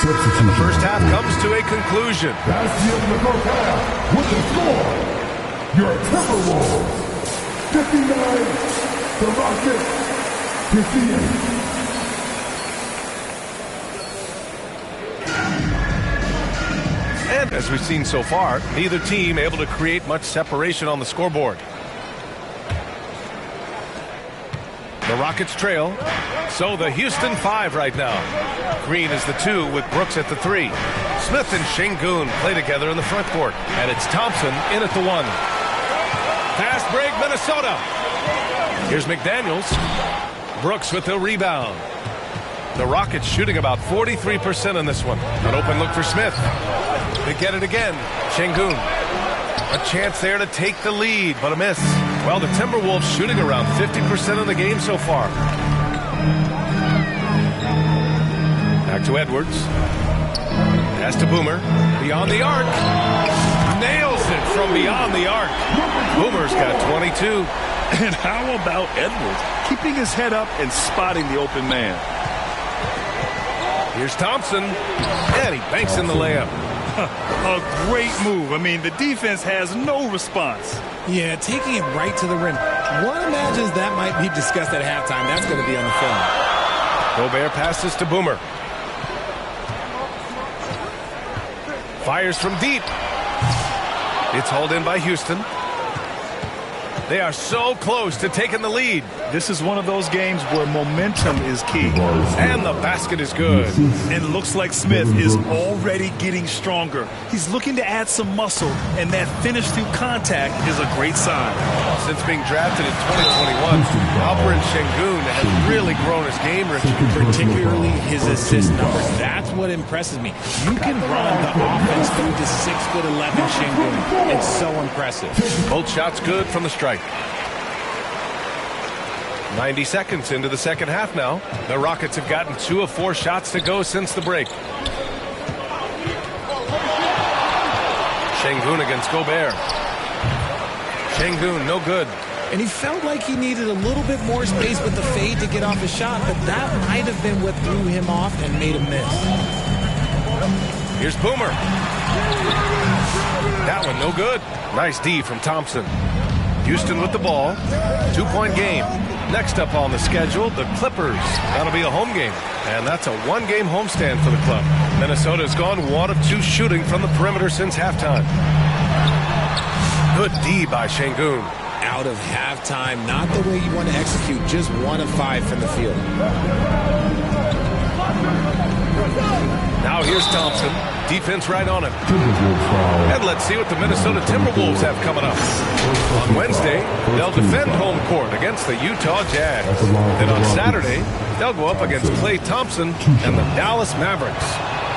S2: And the first half comes to a conclusion.
S6: That's the end of the first half with the score. Your Timberwolves 59, the Rockets 58.
S2: And as we've seen so far, neither team able to create much separation on the scoreboard. The Rockets trail. So the Houston 5 right now. Green is the 2 with Brooks at the 3. Smith and Şengün play together in the front court. And it's Thompson in at the 1. Fast break, Minnesota. Here's McDaniels. Brooks with the rebound. The Rockets shooting about 43% in this one. An open look for Smith. They get it again. Şengün. A chance there to take the lead, but a miss. Well, the Timberwolves shooting around 50% of the game so far. Back to Edwards. Pass to Boomer. Beyond the arc. Nails it from beyond the arc. Boomer's got 22.
S3: And how about Edwards keeping his head up and spotting the open man?
S2: Here's Thompson. And he banks in the layup.
S3: A great move. I mean, the defense has no response.
S11: Yeah, taking it right to the rim. One imagines that might be discussed at halftime. That's going to be on the film.
S2: Gobert passes to Boomer. Fires from deep. It's hauled in by Houston. They are so close to taking the lead.
S3: This is one of those games where momentum is key.
S2: And the basket is good.
S3: And it looks like Smith is already getting stronger. He's looking to add some muscle, and that finish through contact is a great sign.
S2: Since being drafted in 2021, Alperen Şengün has really grown his game, Richie.
S11: Particularly his assist numbers. That's what impresses me. You can run the offense through the 6'11" Şengün. It's so impressive.
S2: Both shots good from the strike. 90 seconds into the second half now. The Rockets have gotten 2 of 4 shots to go since the break. Şengün against Gobert. Şengün, no good.
S11: And he felt like he needed a little bit more space with the fade to get off a shot, but that might have been what threw him off and made him miss.
S2: Here's Boomer. That one no good. Nice D from Thompson. Houston with the ball. 2-point game. Next up on the schedule, the Clippers. That'll be a home game. And that's a one-game homestand for the club. Minnesota's gone 1 of 2 shooting from the perimeter since halftime. Good D by Şengün.
S11: Out of halftime, not the way you want to execute, just 1 of 5 from the field.
S2: Now here's Thompson. Defense right on him. And let's see what the Minnesota Timberwolves have coming up. On Wednesday, they'll defend home court against the Utah Jazz. Then on Saturday, they'll go up against Klay Thompson and the Dallas Mavericks.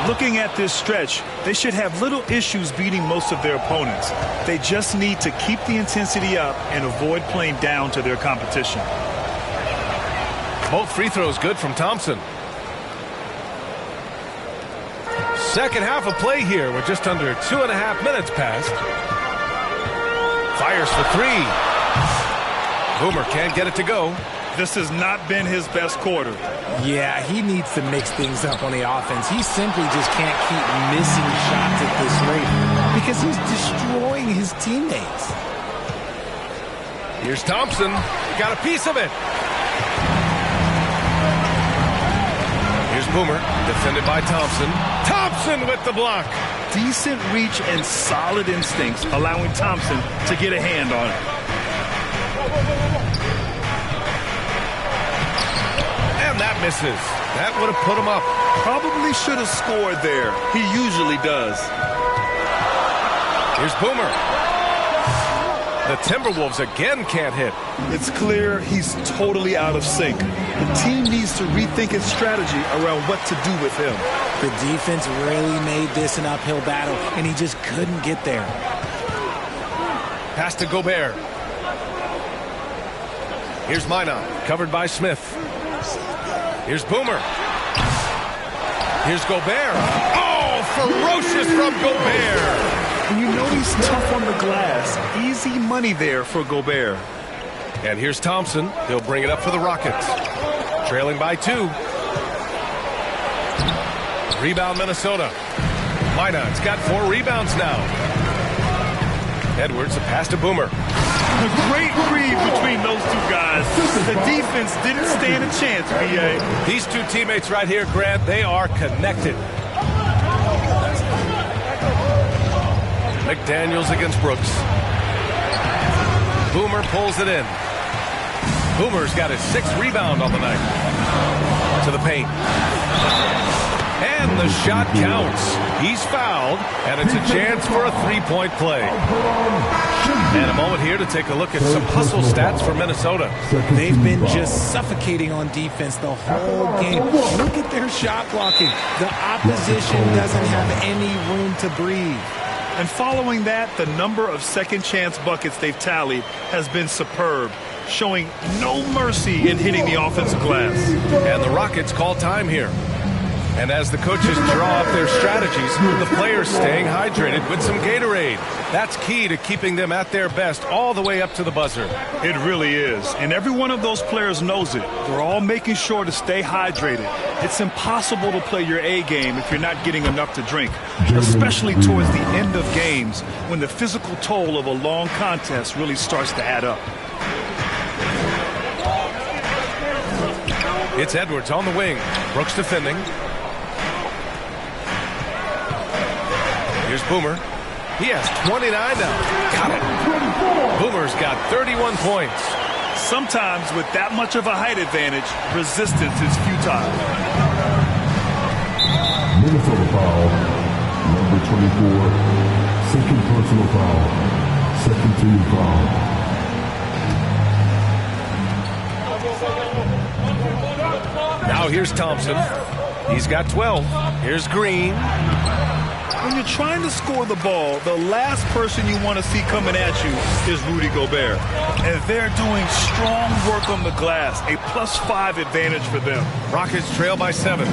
S3: Looking at this stretch, they should have little issues beating most of their opponents. They just need to keep the intensity up and avoid playing down to their competition.
S2: Both free throws good from Thompson. Second half of play here with just under 2.5 minutes passed. Fires for 3. Boomer can't get it to go.
S3: This has not been his best quarter.
S11: Yeah, he needs to mix things up on the offense. He simply just can't keep missing shots at this rate because he's destroying his teammates.
S2: Here's Thompson. Got a piece of it. Here's Boomer, defended by Thompson. Thompson with the block.
S3: Decent reach and solid instincts, allowing Thompson to get a hand on it.
S2: And that misses. That would have put him up.
S3: Probably should have scored there. He usually does.
S2: Here's Boomer. The Timberwolves again can't hit.
S3: It's clear he's totally out of sync. The team needs to rethink its strategy around what to do with him.
S11: The defense really made this an uphill battle, and he just couldn't get there.
S2: Pass to Gobert. Here's Minot, covered by Smith. Here's Boomer. Here's Gobert. Oh, ferocious from Gobert.
S3: And you know he's tough on the glass. Easy money there for Gobert.
S2: And here's Thompson. He'll bring it up for the Rockets. Trailing by 2. Rebound Minnesota. Minot's got 4 rebounds now. Edwards, a pass to Boomer.
S3: A great read between those 2 guys. The defense didn't stand a chance, B.A.
S2: These 2 teammates right here, Grant, they are connected. McDaniels against Brooks. Boomer pulls it in. Boomer's got his 6th rebound on the night. To the paint. And the shot counts. He's fouled, and it's a chance for a 3-point play. And a moment here to take a look at some hustle stats for Minnesota.
S11: They've been just suffocating on defense the whole game. Look at their shot blocking. The opposition doesn't have any room to breathe.
S3: And following that, the number of second chance buckets they've tallied has been superb, showing no mercy in hitting the offensive glass.
S2: And the Rockets call time here. And as the coaches draw up their strategies, the players staying hydrated with some Gatorade. That's key to keeping them at their best all the way up to the buzzer.
S3: It really is. And every one of those players knows it. They're all making sure to stay hydrated. It's impossible to play your A game if you're not getting enough to drink, especially towards the end of games when the physical toll of a long contest really starts to add up.
S2: It's Edwards on the wing. Brooks defending. Here's Boomer. He has 29 now. Got it. Boomer's got 31 points.
S3: Sometimes with that much of a height advantage, resistance is futile.
S6: Minnesota foul. Number 24. Second personal foul. Second team foul.
S2: Now here's Thompson. He's got 12. Here's Green.
S3: When you're trying to score the ball, the last person you want to see coming at you is Rudy Gobert. And they're doing strong work on the glass, a +5 advantage for them.
S2: Rockets trail by 7.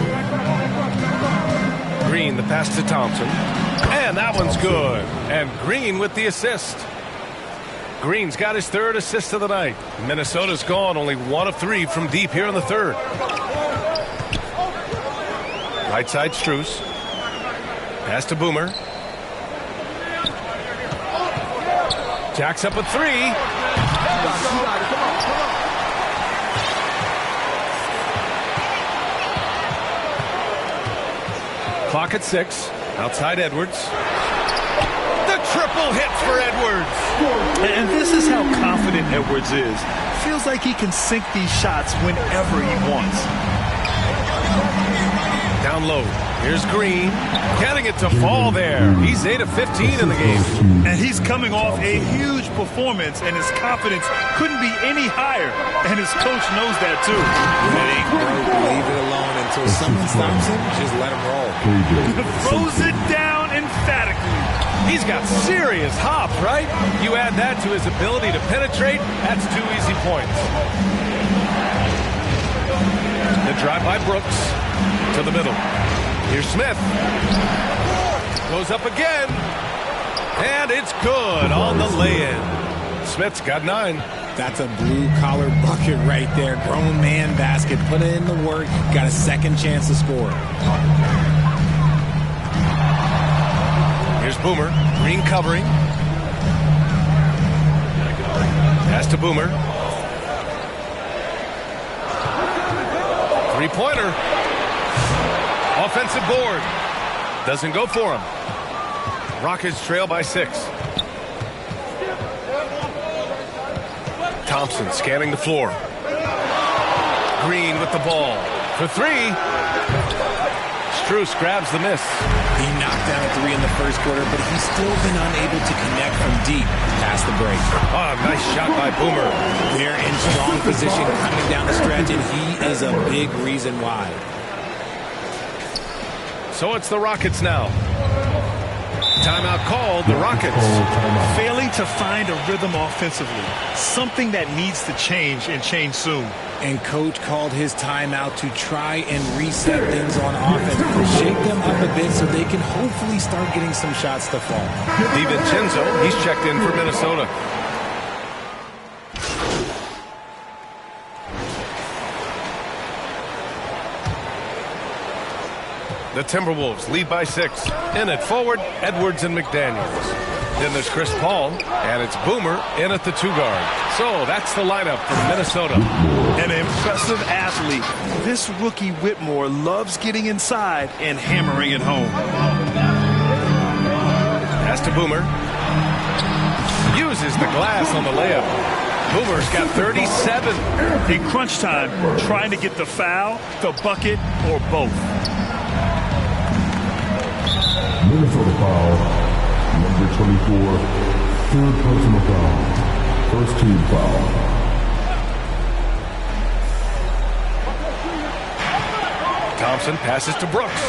S2: Green, the pass to Thompson. And that one's good. And Green with the assist. Green's got his third assist of the night. Minnesota's gone only 1 of 3 from deep here in the third. Right side, Strus. Pass to Boomer. Jacks up a 3. Clock at 6. Outside Edwards. The triple hits for Edwards.
S3: And this is how confident Edwards is. Feels like he can sink these shots whenever he wants.
S2: Down low. Here's Green. Getting it to fall there. He's 8 of 15 in the game.
S3: And he's coming off a huge performance, and his confidence couldn't be any higher. And his coach knows that, too.
S11: If it ain't broke, leave it alone until someone stops him. Just let him roll.
S3: Throws it down emphatically.
S2: He's got serious hop, right? You add that to his ability to penetrate, that's 2 easy points. The drive by Brooks to the middle. Here's Smith. Goes up again. And it's good on the lay-in. Smith's got 9.
S11: That's a blue-collar bucket right there. Grown man basket. Put in the work. Got a second chance to score.
S2: Here's Boomer. Green covering. Pass to Boomer. Three-pointer. Offensive board. Doesn't go for him. Rockets trail by 6. Thompson scanning the floor. Green with the ball. For 3. Strus grabs the miss.
S11: He knocked down a 3 in the first quarter, but he's still been unable to connect from deep past the break.
S2: Oh, nice shot by Boomer.
S11: They're in strong position coming down the stretch, and he is a big reason why.
S2: So it's the Rockets now. Timeout called, the Rockets.
S3: Failing to find a rhythm offensively. Something that needs to change and change soon.
S11: And coach called his timeout to try and reset things on offense. Shake them up a bit so they can hopefully start getting some shots to fall.
S2: DiVincenzo, he's checked in for Minnesota. The Timberwolves lead by 6. In at forward, Edwards and McDaniels. Then there's Chris Paul, and it's Boomer in at the 2 guard. So that's the lineup for Minnesota.
S3: An impressive athlete. This rookie Whitmore loves getting inside and hammering it home.
S2: Pass to Boomer. Uses the glass on the layup. Boomer's got 37.
S3: In crunch time, trying to get the foul, the bucket, or both.
S6: Minnesota foul, number 24, third personal foul, first team foul.
S2: Thompson passes to Brooks.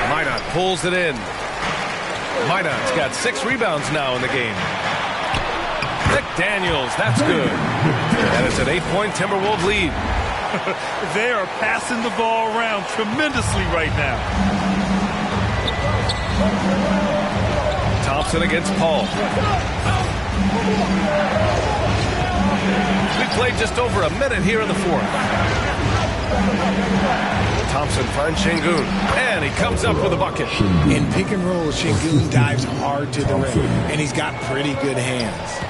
S2: Minot pulls it in. Minot's got 6 rebounds now in the game. McDaniels, that's good. And it's an 8-point Timberwolves lead.
S3: They are passing the ball around tremendously right now.
S2: Thompson against Paul. We played just over a minute here in the 4th. Thompson finds Şengün, and he comes up with a bucket.
S11: In pick and roll, Şengün dives hard to the rim, and he's got pretty good hands.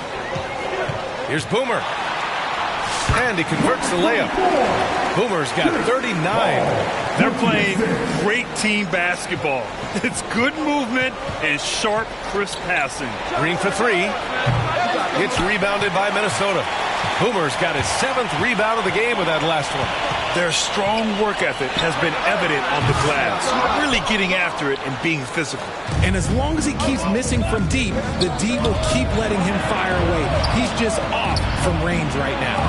S2: Here's Boomer. And he converts the layup. Boomer's got 39.
S3: They're playing great team basketball. It's good movement and sharp, crisp passing.
S2: Green for 3. It's rebounded by Minnesota. Boomer's got his 7th rebound of the game with that last one.
S3: Their strong work ethic has been evident on the glass, really getting after it and being physical.
S11: And as long as he keeps missing from deep, the D will keep letting him fire away. He's just off from range right now.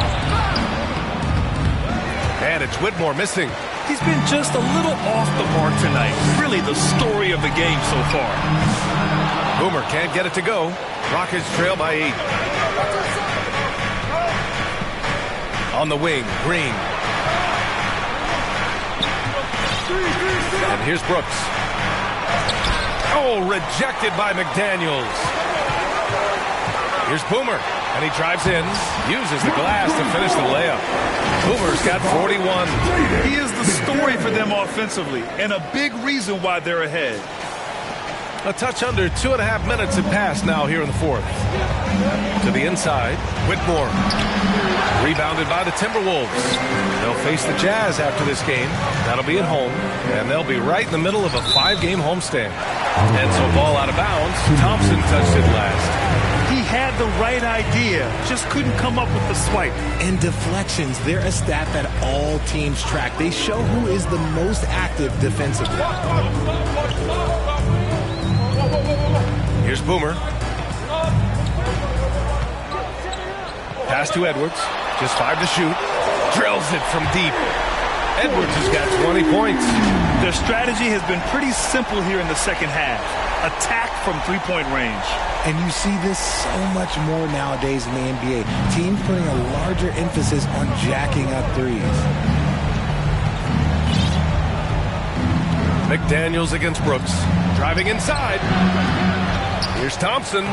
S2: And it's Whitmore missing.
S3: He's been just a little off the mark tonight. Really the story of the game so far.
S2: Boomer can't get it to go. Rockets trail by 8. On the wing, Green. And here's Brooks. Oh, rejected by McDaniels. Here's Boomer, and he drives in, uses the glass to finish the layup. Boomer's got 41.
S3: He is the story for them offensively, and a big reason why they're ahead.
S2: A touch under 2.5 minutes have passed now here in the fourth. To the inside, Whitmore. Rebounded by the Timberwolves. They'll face the Jazz after this game. That'll be at home, and they'll be right in the middle of a 5-game homestand. And so ball out of bounds. Thompson touched it last.
S3: He had the right idea, just couldn't come up with the swipe.
S11: And deflections, they're a stat that all teams track. They show who is the most active defensively.
S2: Here's Boomer. Pass to Edwards. Just 5 to shoot. Drills it from deep. Edwards has got 20 points.
S3: Their strategy has been pretty simple here in the second half. Attack from three-point range.
S11: And you see this so much more nowadays in the NBA. Teams putting a larger emphasis on jacking up threes.
S2: McDaniels against Brooks. Driving inside. Here's Thompson.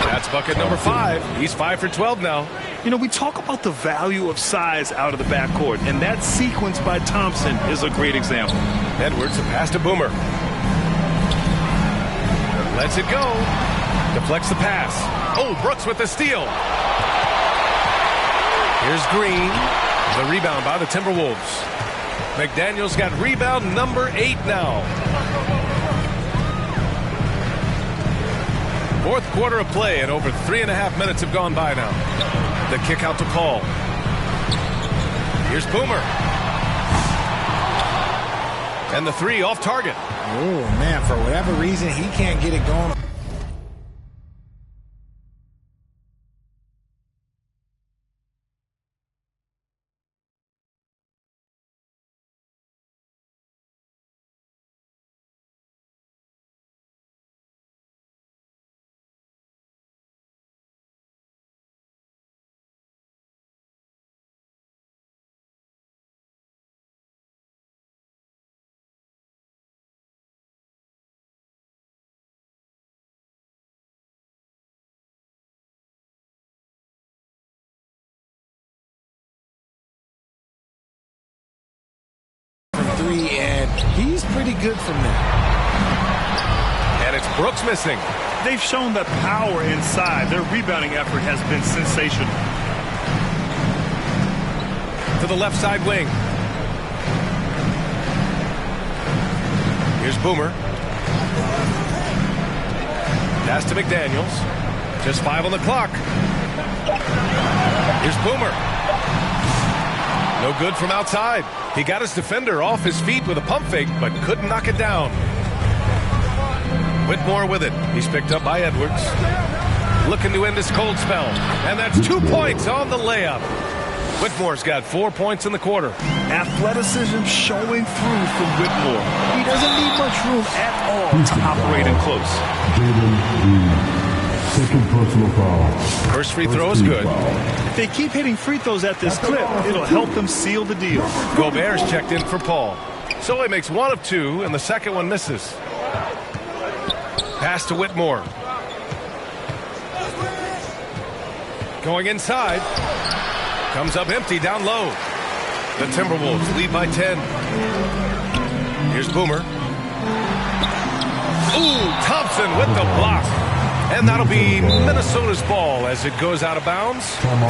S2: That's bucket number 5. He's 5 for 12 now.
S3: You know, we talk about the value of size out of the backcourt, and that sequence by Thompson is a great example.
S2: Edwards, a pass to Boomer. Lets it go. Deflects the pass. Oh, Brooks with the steal. Here's Green. The rebound by the Timberwolves. McDaniels got rebound number 8 now. Fourth quarter of play, and over 3.5 minutes have gone by now. The kick out to Paul. Here's Boomer. And the 3 off target.
S11: Oh, man, for whatever reason, he can't get it going. And he's pretty good from there.
S2: And it's Brooks missing.
S3: They've shown that power inside. Their rebounding effort has been sensational.
S2: To the left side wing. Here's Boomer. Pass to McDaniels. Just 5 on the clock. Here's Boomer. No good from outside. He got his defender off his feet with a pump fake, but couldn't knock it down. Whitmore with it. He's picked up by Edwards. Looking to end his cold spell. And that's 2 points on the layup. Whitmore's got 4 points in the quarter.
S3: Athleticism showing through from Whitmore. He doesn't need much room at all to operate in close.
S6: Second personal foul.
S2: First free throw is good.
S3: If they keep hitting free throws at this clip, it'll help them seal the deal.
S2: Gobert's checked in for Paul. So he makes 1 of 2, and the second one misses. Pass to Whitmore. Going inside. Comes up empty down low. The Timberwolves lead by 10. Here's Boomer. Ooh, Thompson with the block. And that'll be Minnesota's ball as it goes out of bounds.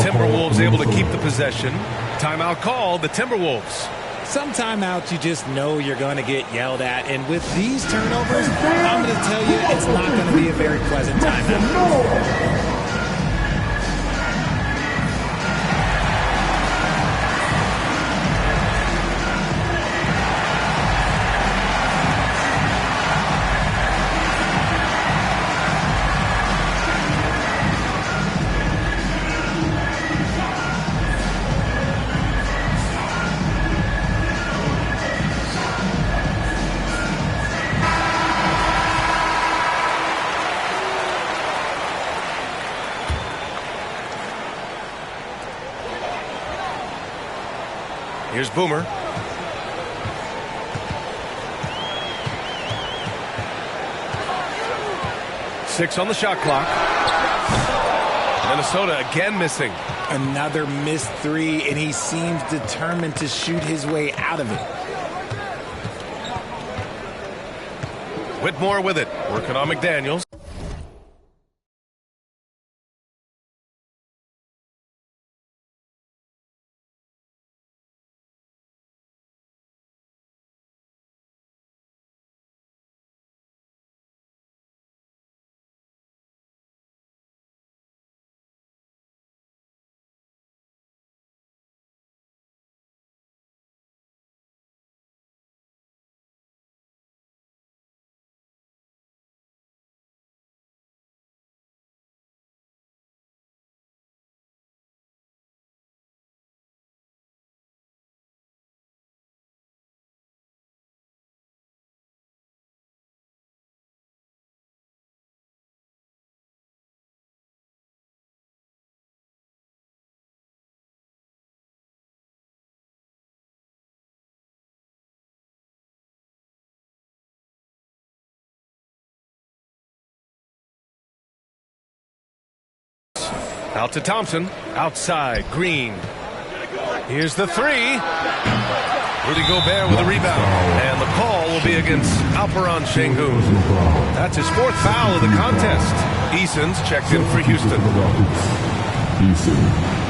S2: Timberwolves able to keep the possession. Timeout called, the Timberwolves.
S11: Some timeouts you just know you're going to get yelled at. And with these turnovers, I'm going to tell you it's not going to be a very pleasant timeout.
S2: Here's Boomer. 6 on the shot clock. Minnesota again missing.
S11: Another missed three, and he seems determined to shoot his way out of it.
S2: Whitmore with it, working on McDaniels. Out to Thompson. Outside. Green. Here's the three. Rudy Gobert with a rebound. And the call will be against Alperen Sengun. That's his 4th foul of the contest. Eason's checked in for Houston.
S6: Eason.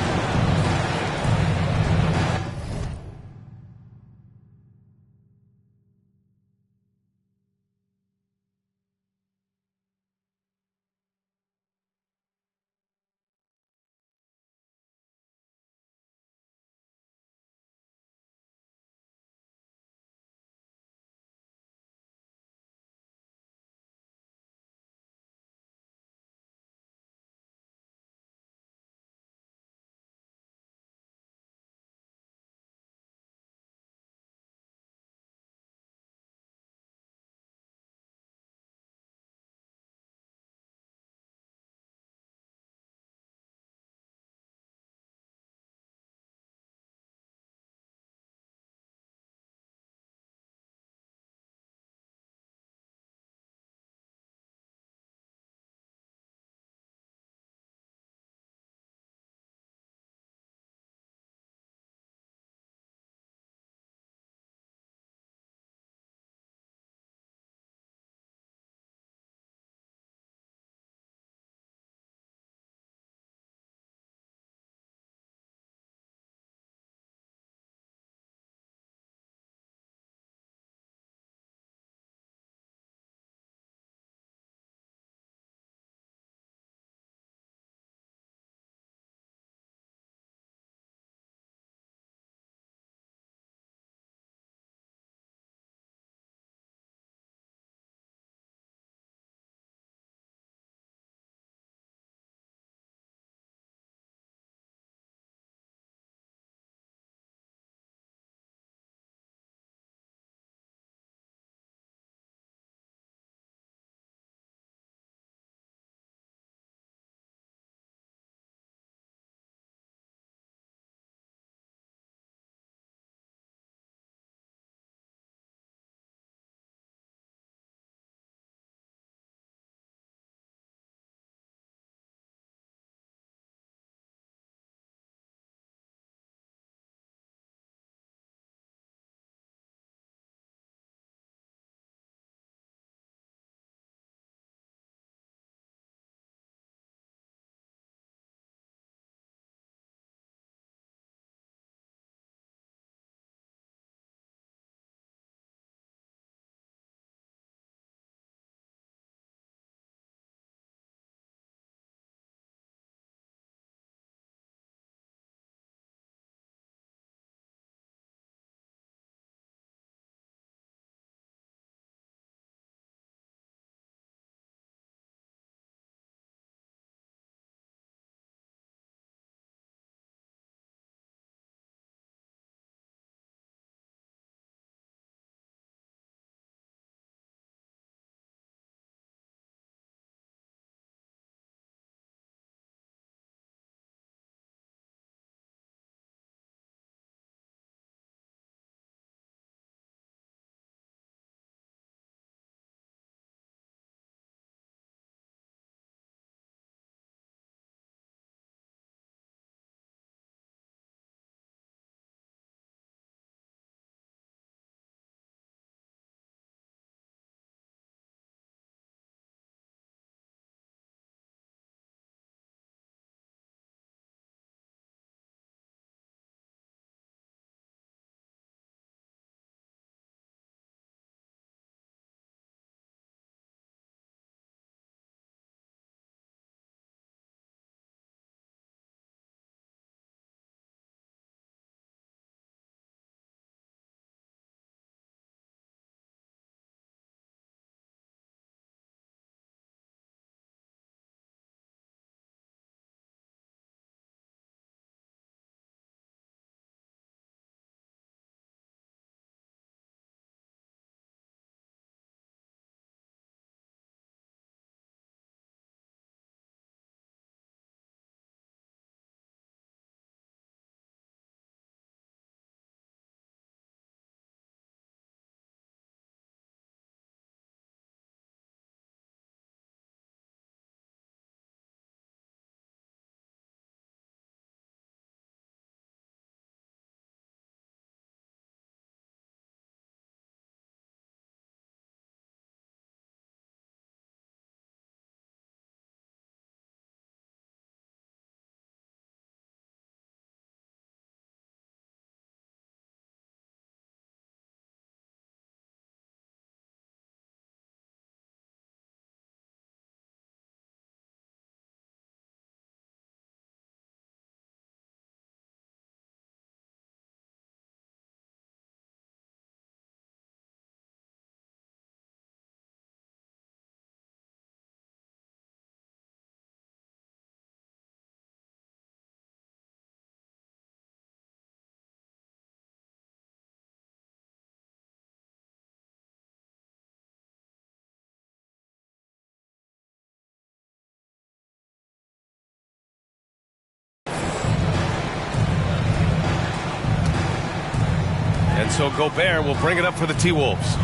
S2: so Gobert will bring it up for the T-Wolves.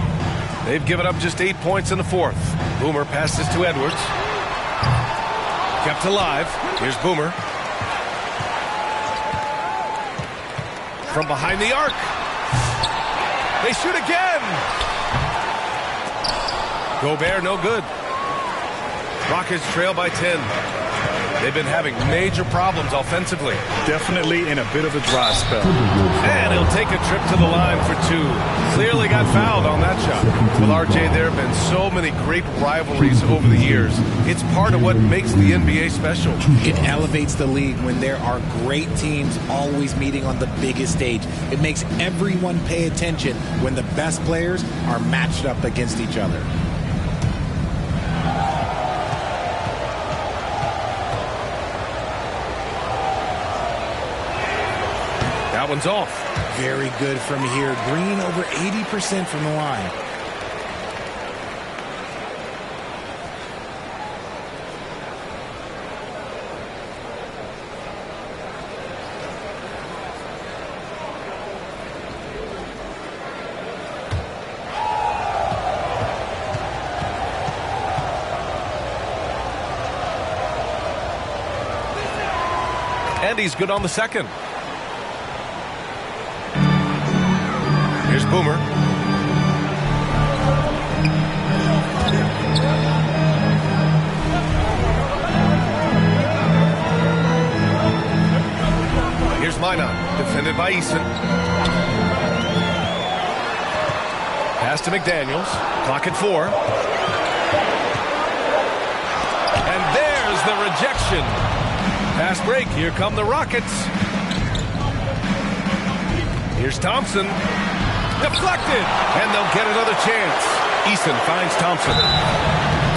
S2: They've given up just 8 points in the fourth. Boomer passes to Edwards. Kept alive. Here's Boomer. From behind the arc. They shoot again. Gobert no good. Rockets trail by 10. They've been having major problems offensively.
S3: Definitely in a bit of a dry spell.
S2: And he'll take a trip to the line for 2. Clearly got fouled on that shot. Well, RJ, there have been so many great rivalries over the years. It's part of what makes the NBA special.
S11: It elevates the league when there are great teams always meeting on the biggest stage. It makes everyone pay attention when the best players are matched up against each other.
S2: That one's off.
S11: Very good from here. Green over 80% from the line.
S2: And he's good on the second. Here's Boomer. Here's Minot, defended by Eason. Pass to McDaniels. Clock at 4. And there's the rejection. Pass break. Here come the Rockets. Here's Thompson. Deflected. And they'll get another chance. Eason finds Thompson.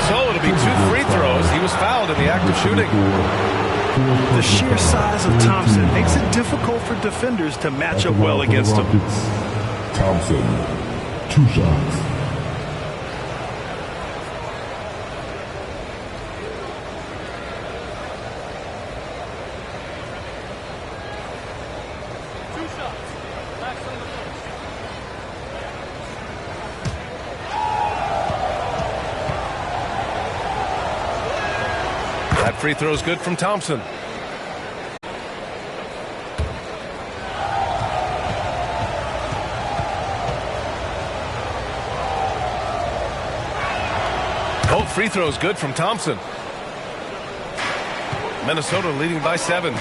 S2: So it'll be 2 free throws. He was fouled in the act of shooting.
S3: The sheer size of Thompson makes it difficult for defenders to match up well against him.
S6: Thompson, 2 shots.
S2: Free throw's good from Thompson. Both free throws good from Thompson. Minnesota leading by 7.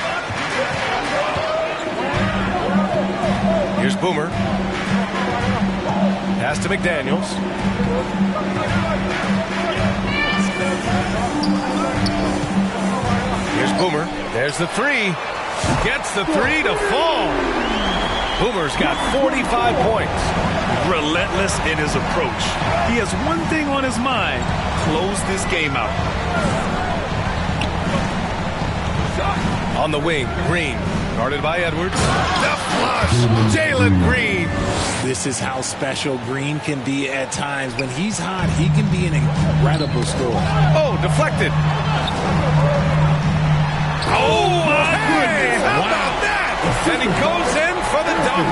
S2: Here's Boomer. Pass to McDaniels. Here's Boomer. There's the 3. Gets the 3 to fall. Boomer's got 45 points.
S3: Relentless in his approach. He has one thing on his mind. Close this game out.
S2: On the wing, Green. Guarded by Edwards. The flush. Jalen Green.
S11: This is how special Green can be at times. When he's hot, he can be an incredible scorer.
S2: Oh, deflected. Oh, my goodness. How about that? And he goes in for the dunk.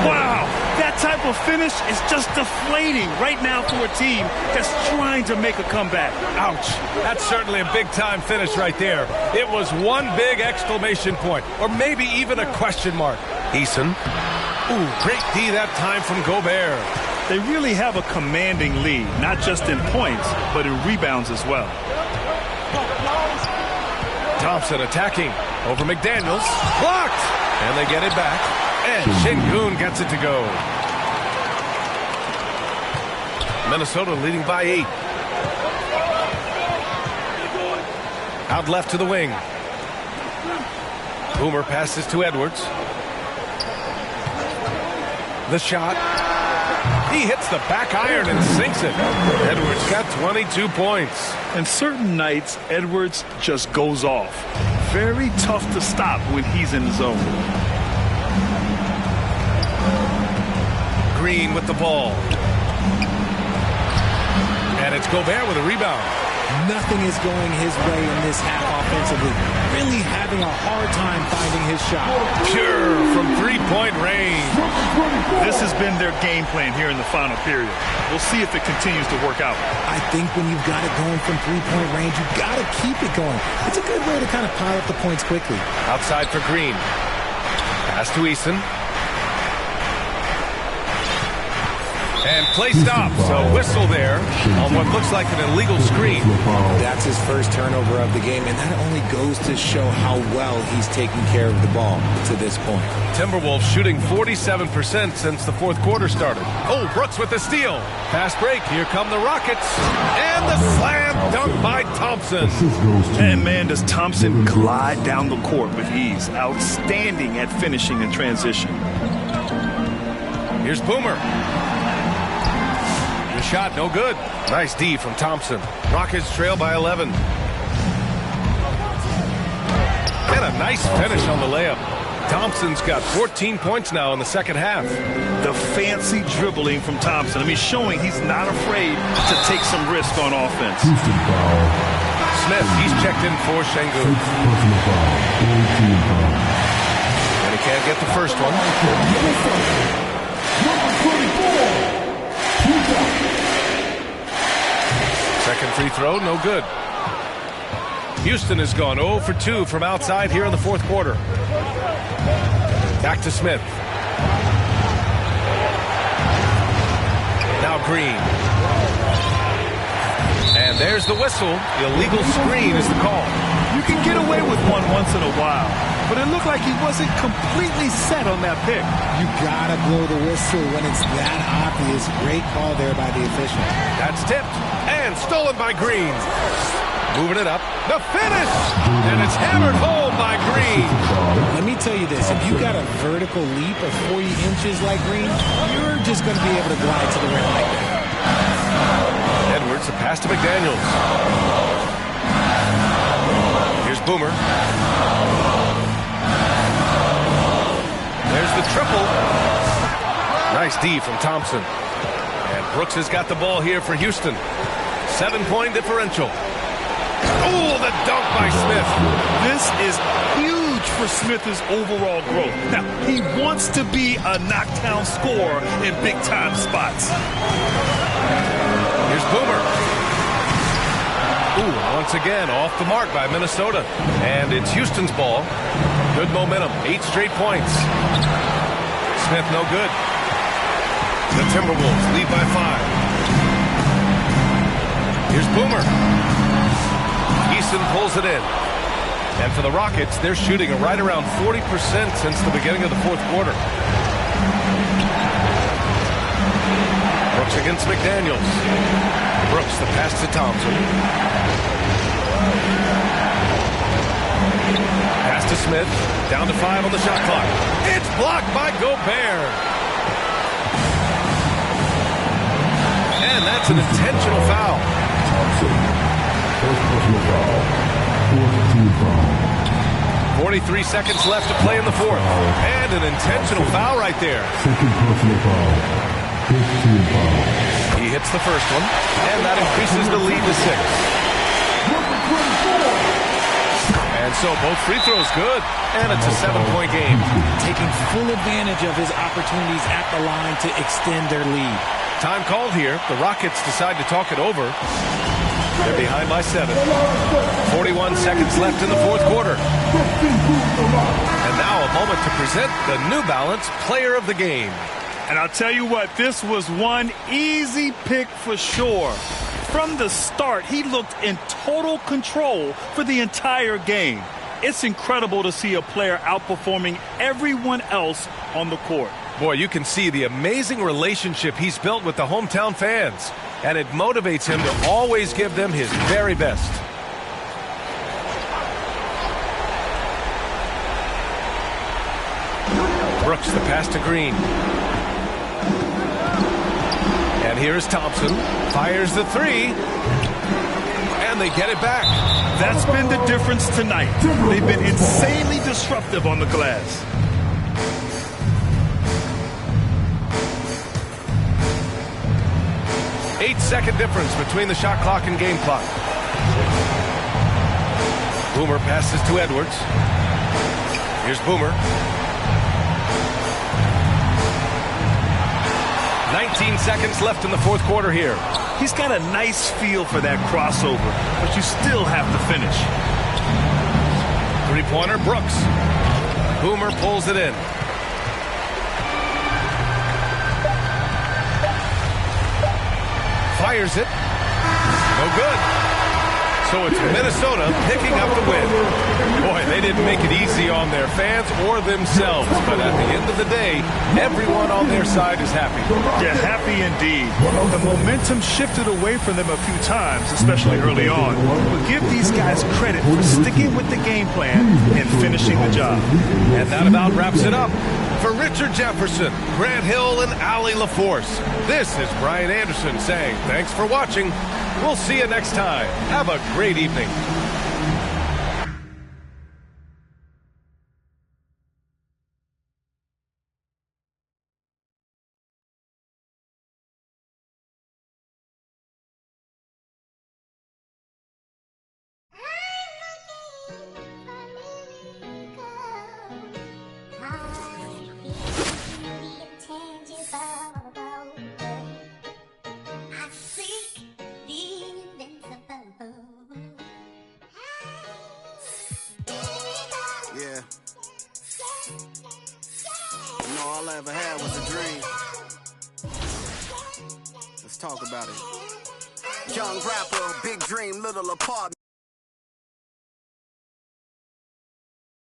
S3: Wow. That type of finish is just deflating right now for a team that's trying to make a comeback.
S2: Ouch. That's certainly a big-time finish right there. It was one big exclamation point, or maybe even a question mark. Eason. Ooh, great D that time from Gobert.
S3: They really have a commanding lead, not just in points, but in rebounds as well.
S2: Thompson attacking over McDaniels. Blocked! And they get it back. And Şengün gets it to go. Minnesota leading by 8. Out left to the wing. Boomer passes to Edwards. The shot. He hits the back iron and sinks it. Edwards got 22 points.
S3: And certain nights, Edwards just goes off. Very tough to stop when he's in the zone.
S2: Green with the ball. And it's Gobert with a rebound.
S11: Nothing is going his way in this half offensively. Really having a hard time finding his shot.
S2: Pure from three-point range.
S3: This has been their game plan here in the final period. We'll see if it continues to work out.
S11: I think when you've got it going from three-point range, you've got to keep it going. It's a good way to kind of pile up the points quickly.
S2: Outside for Green. Pass to Eason. And play stops. A whistle there on what looks like an illegal screen.
S11: That's his first turnover of the game, and that only goes to show how well he's taking care of the ball to this point.
S2: Timberwolves shooting 47% since the fourth quarter started. Oh, Brooks with the steal. Fast break. Here come the Rockets. And the slam dunk by Thompson.
S3: And man, does Thompson glide down the court with ease. Outstanding at finishing in transition.
S2: Here's Boomer. Shot no good. Nice D from Thompson. Rockets trail by 11. And a nice finish on the layup. Thompson's got 14 points now in the second half.
S3: The fancy dribbling from Thompson. I mean, showing he's not afraid to take some risk on offense.
S2: Smith, he's checked in for Şengün. And he can't get the first one. Second free throw, no good. Houston has gone 0 for 2 from outside here in the fourth quarter. Back to Smith. Now Green. And there's the whistle. Illegal screen is the call.
S3: You can get away with one once in a while, but it looked like he wasn't completely set on that pick.
S11: You gotta blow the whistle when it's that obvious. Great call there by the official.
S2: That's tipped and stolen by Green. Moving it up. The finish! And it's hammered home by Green.
S11: Let me tell you this. If you got a vertical leap of 40 inches like Green, you're just going to be able to glide to the rim like that.
S2: Edwards, the pass to McDaniels. Here's Boomer. There's the triple. Nice D from Thompson. And Brooks has got the ball here for Houston. 7-point differential. Oh, the dunk by Smith.
S3: This is huge for Smith's overall growth. Now, he wants to be a knockdown scorer in big-time spots.
S2: Here's Boomer. Ooh, once again, off the mark by Minnesota. And it's Houston's ball. Good momentum, 8 straight points. Smith no good. The Timberwolves lead by 5. Here's Boomer. Eason pulls it in. And for the Rockets, they're shooting right around 40% since the beginning of the fourth quarter. Brooks against McDaniels. Brooks, the pass to Thompson. Pass to Smith. Down to 5 on the shot clock. It's blocked by Gobert. And that's an intentional foul.
S6: First personal foul. Fourth team foul.
S2: 43 seconds left to play in the fourth. And an intentional foul right there.
S6: Second personal foul. Fifth team foul.
S2: He hits the first one, and that increases the lead to 6. And so both free throws good, and it's a 7-point game.
S11: Taking full advantage of his opportunities at the line to extend their lead.
S2: Time called here. The Rockets decide to talk it over. They're behind by 7. 41 seconds left in the fourth quarter. And now a moment to present the New Balance Player of the Game.
S3: And I'll tell you what, this was one easy pick for sure. From the start, he looked in total control for the entire game. It's incredible to see a player outperforming everyone else on the court.
S2: Boy, you can see the amazing relationship he's built with the hometown fans. And it motivates him to always give them his very best. Brooks, the pass to Green. And here's Thompson. Fires the 3. And they get it back.
S3: That's been the difference tonight. They've been insanely disruptive on the glass.
S2: Eight-second difference between the shot clock and game clock. Boomer passes to Edwards. Here's Boomer. 19 seconds left in the fourth quarter here.
S3: He's got a nice feel for that crossover, but you still have to finish.
S2: Three-pointer, Brooks. Boomer pulls it in. Fires it. No good. So it's Minnesota picking up the win. Boy, they didn't make it easy on their fans or themselves. But at the end of the day, everyone on their side is happy.
S3: Yeah, happy indeed. The momentum shifted away from them a few times, especially early on. But give these guys credit for sticking with the game plan and finishing the job.
S2: And that about wraps it up. For Richard Jefferson, Grant Hill, and Allie LaForce, this is Brian Anderson saying thanks for watching. We'll see you next time. Have a great evening.
S1: Yeah. You know, all I ever had was a dream. Let's talk about it. Young rapper, big dream, little apartment.